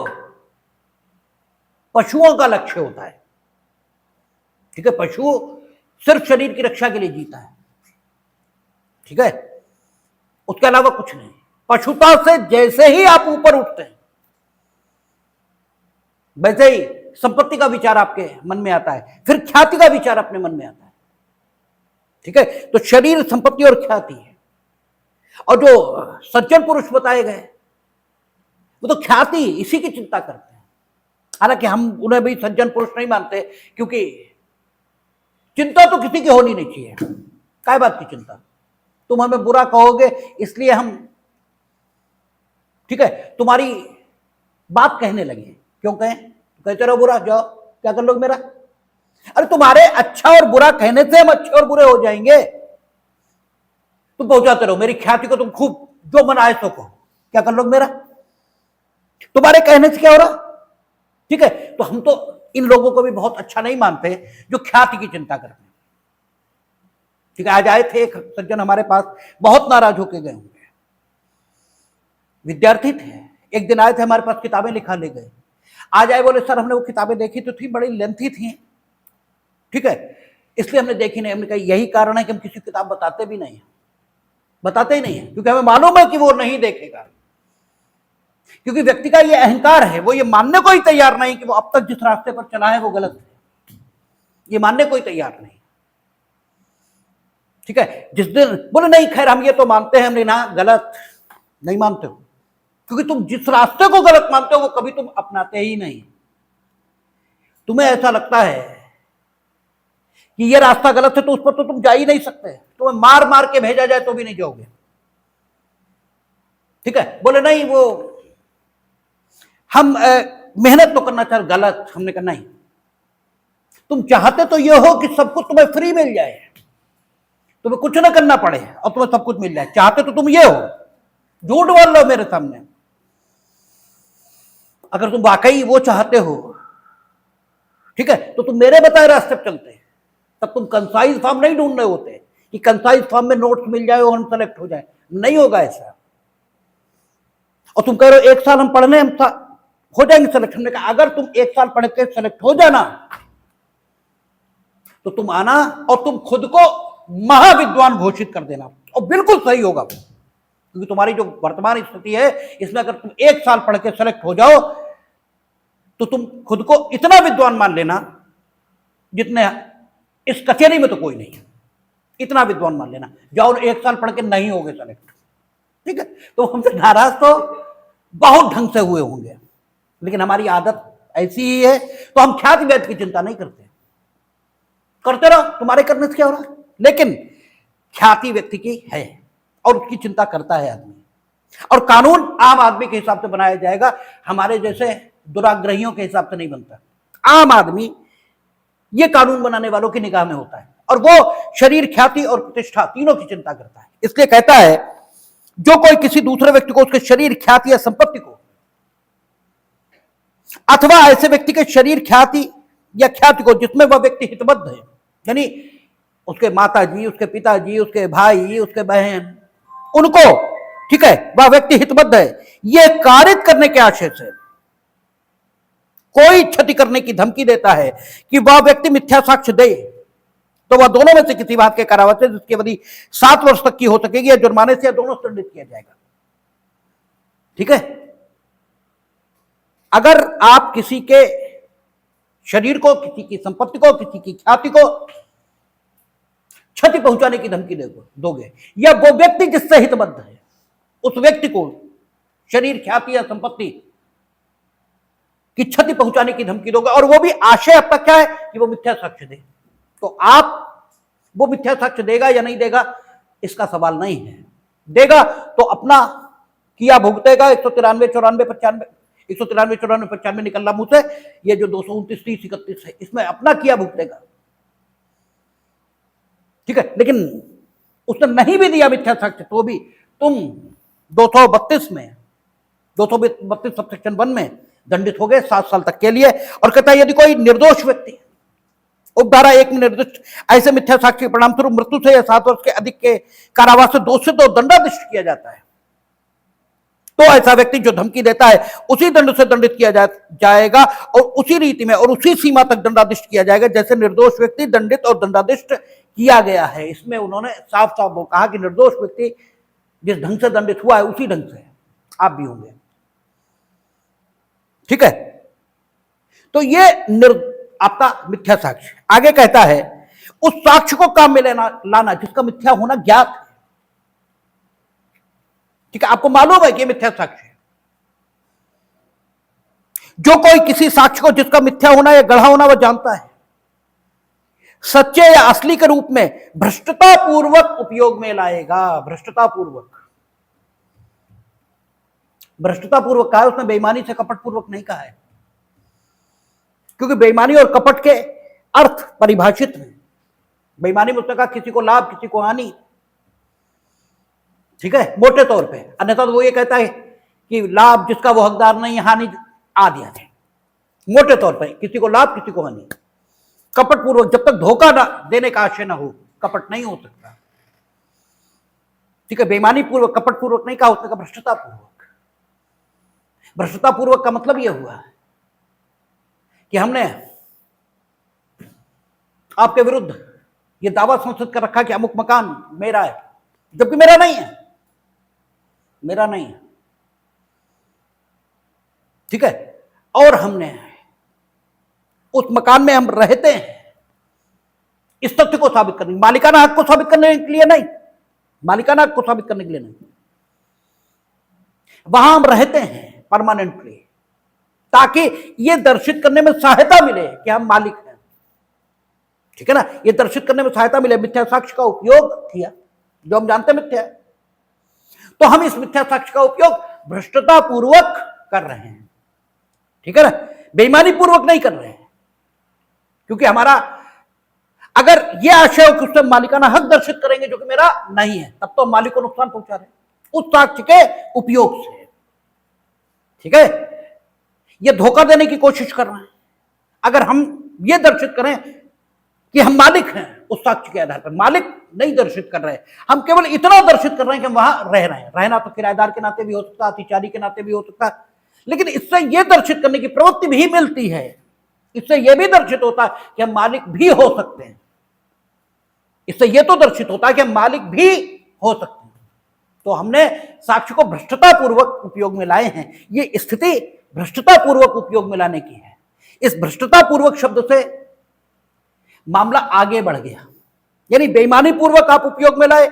पशुओं का लक्ष्य होता है, ठीक है। पशु सिर्फ शरीर की रक्षा के लिए जीता है, ठीक है, उसके अलावा कुछ नहीं। पशुता से जैसे ही आप ऊपर उठते हैं वैसे ही संपत्ति का विचार आपके मन में आता है, फिर ख्याति का विचार अपने मन में आता है, ठीक है। तो शरीर, संपत्ति और ख्याति है। और जो सज्जन पुरुष बताए गए वो तो ख्याति, इसी की चिंता करते हैं। हालांकि हम उन्हें भी सज्जन पुरुष नहीं मानते, क्योंकि चिंता तो किसी की होनी नहीं चाहिए। काय बात की चिंता? तुम हमें बुरा कहोगे इसलिए हम, ठीक है, तुम्हारी बात कहने लगे। क्यों कहें? कहते रहो बुरा, जाओ क्या कर लोगे मेरा। अरे तुम्हारे अच्छा और बुरा कहने से हम अच्छे और बुरे हो जाएंगे। तुम पहुंचाते रहो, मेरी ख्याति को तुम खूब जो मन आए सो कहो, क्या कर लोगे मेरा। तुम्हारे कहने से क्या हो रहा, ठीक है। तो हम तो इन लोगों को भी बहुत अच्छा नहीं मानते जो ख्याति की चिंता करते हैं, ठीक है। आज आए थे एक सज्जन हमारे पास, बहुत नाराज होके गए होंगे, विद्यार्थी थे। एक दिन आए थे हमारे पास, किताबें लिखा ले गए। आज आए, बोले सर हमने वो किताबें देखी तो थी, बड़ी लेंथी थी, ठीक है, इसलिए हमने देखी नहीं। हमने कहा यही कारण है कि हम किसी किताब बताते भी नहीं, बताते ही नहीं है, क्योंकि हमें मालूम है कि वो नहीं देखेगा। क्योंकि व्यक्ति का ये अहंकार है, वो ये मानने को ही तैयार नहीं कि वो अब तक जिस रास्ते पर चला है वो गलत है, ये मानने को ही तैयार नहीं। ठीक है। जिस दिन बोले नहीं खैर हम ये तो मानते हैं, हमने ना गलत नहीं मानते हो, क्योंकि तुम जिस रास्ते को गलत मानते हो वो कभी तुम अपनाते ही नहीं। तुम्हें ऐसा लगता है कि ये रास्ता गलत है तो उस पर तो तुम जा ही नहीं सकते, तुम्हें मार मार के भेजा जाए तो भी नहीं जाओगे। ठीक है, बोले नहीं वो हम मेहनत तो करना चाह, गलत। हमने कहा नहीं, तुम चाहते तो ये हो कि सब कुछ तुम्हें फ्री मिल जाए, तुम्हें कुछ ना करना पड़े और तुम्हें सब कुछ मिल जाए, चाहते तो तुम ये हो। झूठ बोल लो मेरे सामने, अगर तुम वाकई वो चाहते हो, ठीक है, तो तुम मेरे बताए रास्ते पर चलते, तब तुम कंसाइज फॉर्म नहीं ढूंढ रहे होते कि कंसाइज फॉर्म में नोट्स मिल जाए और हम सेलेक्ट हो जाए। नहीं होगा ऐसा। और तुम कह रहे हो 1 साल हम पढ़ने, हम हो जाएंगे सेलेक्ट। हमने कहा अगर तुम 1 साल पढ़ के सेलेक्ट हो जाना तो तुम आना और तुम खुद को महाविद्वान घोषित कर देना, और बिल्कुल सही होगा, क्योंकि तुम्हारी जो वर्तमान स्थिति है इसमें अगर तुम 1 साल पढ़ के सेलेक्ट हो जाओ तो तुम खुद को इतना विद्वान मान लेना जितने इस कचेरी में तो कोई नहीं है, इतना विद्वान मान लेना। जाओ 1 साल पढ़ के नहीं होगे सेलेक्ट, ठीक है, तो हमसे नाराज तो बहुत ढंग से हुए होंगे, लेकिन हमारी आदत ऐसी ही है। तो हम ख्याति वैध की चिंता नहीं करते, करते रहो, तुम्हारे करने से क्या हो रहा है, लेकिन ख्याति व्यक्ति की है और उसकी चिंता करता है आदमी। और कानून आम आदमी के हिसाब से बनाया जाएगा, हमारे जैसे दुराग्रहियों के हिसाब से नहीं बनता। आम आदमी ये कानून बनाने वालों की निगाह में होता है, और वो शरीर, ख्याति और प्रतिष्ठा तीनों की चिंता करता है। इसलिए कहता है जो कोई किसी दूसरे व्यक्ति को उसके शरीर, ख्याति या संपत्ति को, अथवा ऐसे व्यक्ति के शरीर, ख्याति या ख्याति को जिसमें वह व्यक्ति हितबद्ध है, यानी उसके माता जी, उसके पिताजी, उसके भाई, उसके बहन, उनको, ठीक है, वह व्यक्ति हितबद्ध है, यह कारित करने के आशय से कोई क्षति करने की धमकी देता है कि वह व्यक्ति मिथ्या साक्ष्य दे, तो वह दोनों में से किसी बात के कारावास से जिसकी अवधि 7 वर्ष तक की हो सकेगी या जुर्माने से, या दोनों से दंडित किया जाएगा। ठीक है, अगर आप किसी के शरीर को, किसी की संपत्ति को, किसी की ख्याति को क्षति पहुंचाने की धमकी दोगे, या वो व्यक्ति जिससे हितबद्ध है उस व्यक्ति को शरीर, ख्याति या संपत्ति की क्षति पहुंचाने की धमकी दोगे, और वो भी आशय आपका क्या है कि वो मिथ्या साक्ष्य दे, तो आप वो मिथ्या साक्ष्य देगा या नहीं देगा इसका सवाल नहीं है। देगा तो अपना किया भुगतेगा। 193, 94, 95, 193, 94, 95 निकल रहा मुंह से, ये जो 229, 30, 31 है इसमें अपना किया भुगतेगा। ठीक है, लेकिन उसने नहीं भी दिया मिथ्या साक्ष्य तो भी तुम 232 में, 232 सबसेक्शन 1 में दंडित हो गए 7 साल तक के लिए। और कहता है यदि कोई निर्दोष व्यक्ति उपधारा 1 में निर्दिष्ट ऐसे मिथ्या साक्ष्य के परिणाम स्वरूप मृत्यु से या 7 वर्ष के अधिक के कारावास से दोषित और दंडाधिष्ट किया जाता है, तो ऐसा व्यक्ति जो धमकी देता है उसी दंड से दंडित किया जाएगा और उसी रीति में और उसी सीमा तक दंडाधिष्ट किया जाएगा जैसे निर्दोष व्यक्ति दंडित और दंडाधिष्ट किया गया है। इसमें उन्होंने साफ साफ वो कहा कि निर्दोष व्यक्ति जिस ढंग से दंडित हुआ है उसी ढंग से आप भी होंगे। ठीक है, तो ये आपका मिथ्या साक्ष्य। आगे कहता है उस साक्ष्य को काम में लाना जिसका मिथ्या होना ज्ञात है। ठीक है, आपको मालूम है कि मिथ्या साक्ष्य है। जो कोई किसी साक्ष्य को जिसका मिथ्या होना या गढ़ा होना वह जानता है, सच्चे या असली के रूप में भ्रष्टता पूर्वक उपयोग में लाएगा। भ्रष्टता पूर्वक, भ्रष्टता पूर्वक कहा है, उसने बेईमानी से कपट पूर्वक नहीं कहा है, क्योंकि बेईमानी और कपट के अर्थ परिभाषित हैं। बेईमानी में उसने कहा किसी को लाभ किसी को हानि, ठीक है, मोटे तौर पे। अन्यथा तो वो ये कहता है कि लाभ जिसका वो हकदार नहीं, हानि आदि आदि, मोटे तौर पे किसी को लाभ किसी को हानि। कपट पूर्वक, जब तक धोखा ना देने का आशय ना हो कपट नहीं हो सकता। ठीक है, बेईमानी पूर्वक, कपट पूर्वक नहीं कहा, उसने कहा भ्रष्टता पूर्वक। भ्रष्टता पूर्वक का मतलब यह हुआ कि हमने आपके विरुद्ध यह दावा संसद कर रखा कि अमुक मकान मेरा है, जबकि मेरा नहीं है, मेरा नहीं है। ठीक है, और हमने उस मकान में हम रहते हैं, इस तथ्य को साबित करने, मालिकाना हक को साबित करने के लिए नहीं, मालिकाना हक को साबित करने के लिए नहीं। वहां हम रहते हैं परमानेंटली, ताकि यह दर्शित करने में सहायता मिले कि हम मालिक हैं। ठीक है ना, यह दर्शित करने में सहायता मिले। मिथ्या साक्ष्य का उपयोग किया, जो हम जानते मिथ्या है, तो हम इस मिथ्या साक्ष्य का उपयोग भ्रष्टता पूर्वक कर रहे हैं। ठीक है ना, बेईमानी पूर्वक नहीं कर रहे हैं, क्योंकि हमारा अगर यह आशय हो कि उससे मालिकाना हक दर्शित करेंगे जो कि मेरा नहीं है, तब तो मालिक को नुकसान पहुंचा रहे हैं उस साक्ष्य के उपयोग से। ठीक है, यह धोखा देने की कोशिश कर रहे हैं। अगर हम यह दर्शित करें कि हम मालिक हैं उस साक्ष्य के आधार पर, मालिक नहीं दर्शित कर रहे हैं, हम केवल इतना दर्शित कर रहे हैं कि हम वहां रह रहे हैं। रहना तो किराएदार के नाते भी हो सकता है, अतिचारी के नाते भी हो सकता है, लेकिन इससे यह दर्शित करने की प्रवृत्ति भी मिलती है, इससे यह भी दर्शित होता है कि हम मालिक भी हो सकते हैं। इससे यह तो दर्शित होता है कि हम मालिक भी हो सकते हैं। तो हमने साक्ष्य को भ्रष्टता पूर्वक उपयोग में लाए हैं। यह स्थिति भ्रष्टता पूर्वक उपयोग में लाने की है। इस भ्रष्टता पूर्वक शब्द से मामला आगे बढ़ गया, यानी बेईमानी पूर्वक आप उपयोग में लाए,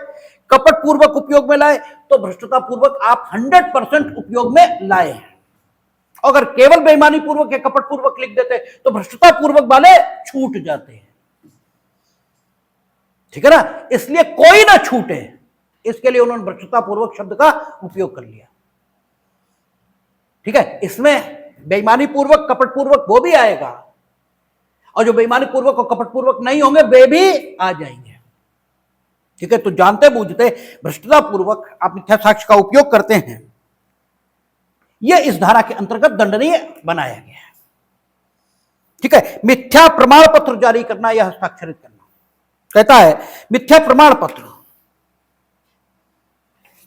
कपट पूर्वक उपयोग में लाए, तो भ्रष्टता पूर्वक आप 100% उपयोग में लाए हैं। अगर केवल बेईमानी पूर्वक या कपट पूर्वक लिख देते तो भ्रष्टता पूर्वक वाले छूट जाते हैं। ठीक है ना, इसलिए कोई ना छूटे, इसके लिए उन्होंने भ्रष्टता पूर्वक शब्द का उपयोग कर लिया। ठीक है, इसमें बेईमानी पूर्वक कपट पूर्वक वो भी आएगा, और जो बेईमानी पूर्वक और कपट पूर्वक नहीं होंगे वे भी आ जाएंगे। ठीक है, तो जानते बूझते भ्रष्टता पूर्वक आप मिथ्या साक्ष्य का उपयोग करते हैं, यह इस धारा के अंतर्गत दंडनीय बनाया गया है। ठीक है, मिथ्या प्रमाण पत्र जारी करना या हस्ताक्षरित करना, कहता है मिथ्या प्रमाण पत्र।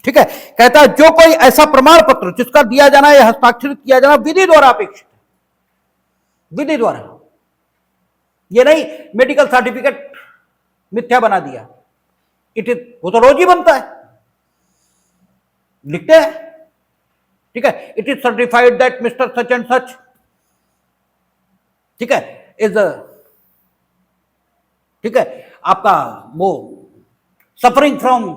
ठीक है, कहता है जो कोई ऐसा प्रमाण पत्र जिसका दिया जाना या हस्ताक्षरित किया जाना विधि द्वारा अपेक्षित, विधि द्वारा, ये नहीं मेडिकल सर्टिफिकेट मिथ्या बना दिया, इट इज, वो तो रोज ही बनता है, लिखते हैं। ठीक है, it is certified that mister such and such, ठीक है, इज, ठीक है, आपका वो suffering from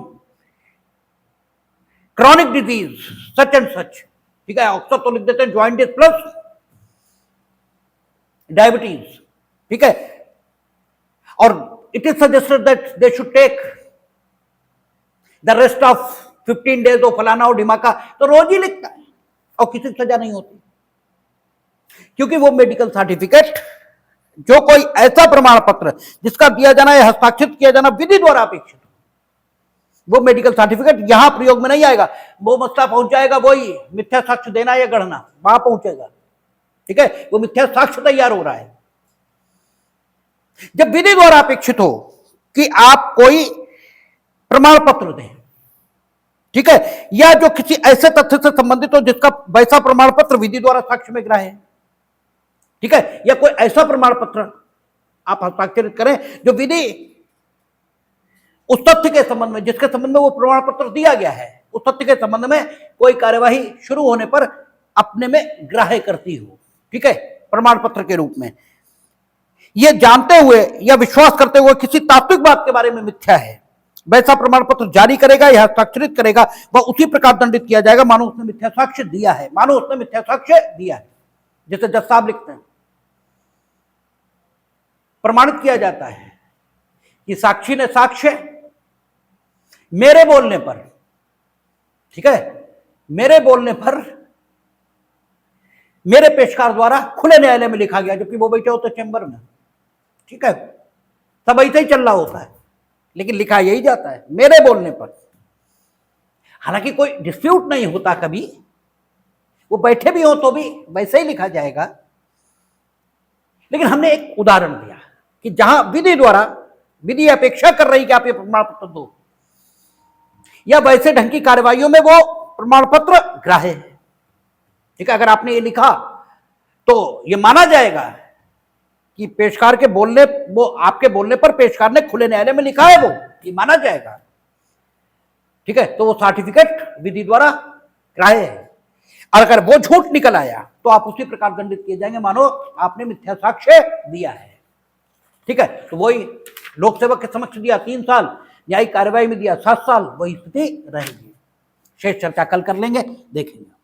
chronic disease such and such. ठीक है, अक्सर तो लिख देते हैं जॉइंटिस प्लस डायबिटीज। ठीक है, और it is suggested that they should take the rest of 15 days of फलाना और ढिमाका, तो रोज ही लिखता है और किसी की सजा नहीं होती, क्योंकि वो मेडिकल सर्टिफिकेट, जो कोई ऐसा प्रमाण पत्र जिसका दिया जाना या हस्ताक्षरित किया जाना विधि द्वारा अपेक्षित, वो मेडिकल सर्टिफिकेट यहां प्रयोग में नहीं आएगा। वो मसला पहुंच जाएगा वही मिथ्या साक्ष्य देना या गढ़ना, वहां पहुंचेगा। ठीक है, वो मिथ्या साक्ष्य तैयार हो रहा है। जब विधि द्वारा अपेक्षित हो कि आप कोई प्रमाण पत्र दें, ठीक है, या जो किसी ऐसे तथ्य से संबंधित हो जिसका वैसा प्रमाण पत्र विधि द्वारा साक्ष्य में ग्राह्य है, ठीक है, या कोई ऐसा प्रमाण पत्र आप हस्ताक्षरित करें जो विधि उस तथ्य के संबंध में, जिसके संबंध में वो प्रमाण पत्र दिया गया है, उस तथ्य के संबंध में कोई कार्यवाही शुरू होने पर अपने में ग्राह्य करती हो। ठीक है, प्रमाण पत्र के रूप में, यह जानते हुए या विश्वास करते हुए किसी तात्विक बात के बारे में मिथ्या है, वैसा प्रमाण पत्र जारी करेगा या हस्ताक्षरित करेगा, वह उसी प्रकार दंडित किया जाएगा मानो उसने मिथ्या साक्ष्य दिया है, मानो उसने मिथ्या साक्ष्य दिया है। जैसे जज साहब लिखते हैं, प्रमाणित किया जाता है कि साक्षी ने साक्ष्य मेरे बोलने पर, ठीक है, मेरे बोलने पर मेरे पेशकार द्वारा खुले न्यायालय में लिखा गया, जबकि वो बैठे होते चैम्बर में। ठीक है, सब ऐसे ही चल रहा होता है, लेकिन लिखा यही जाता है मेरे बोलने पर। हालांकि कोई डिस्प्यूट नहीं होता, कभी वो बैठे भी हो तो भी वैसे ही लिखा जाएगा। लेकिन हमने एक उदाहरण दिया कि जहां विधि द्वारा, विधि अपेक्षा कर रही कि आप ये प्रमाण पत्र दो, या वैसे ढंग की कार्रवाइयों में वो प्रमाण पत्र ग्राह्य है। ठीक है, अगर आपने ये लिखा तो ये माना जाएगा कि पेशकार के बोलने, वो आपके बोलने पर पेशकार ने खुले न्यायालय में लिखा है, वो ये माना जाएगा। ठीक है, तो वो सर्टिफिकेट विधि द्वारा ग्राह्य है। और अगर वो झूठ निकल आया तो आप उसी प्रकार दंडित किए जाएंगे मानो आपने मिथ्या साक्ष्य दिया है। ठीक है, तो वही लोक सेवक के समक्ष दिया 3 साल, न्यायिक कार्रवाई में दिया 7 साल, वही स्थिति रहेगी। शेष चर्चा कल कर लेंगे, देखेंगे।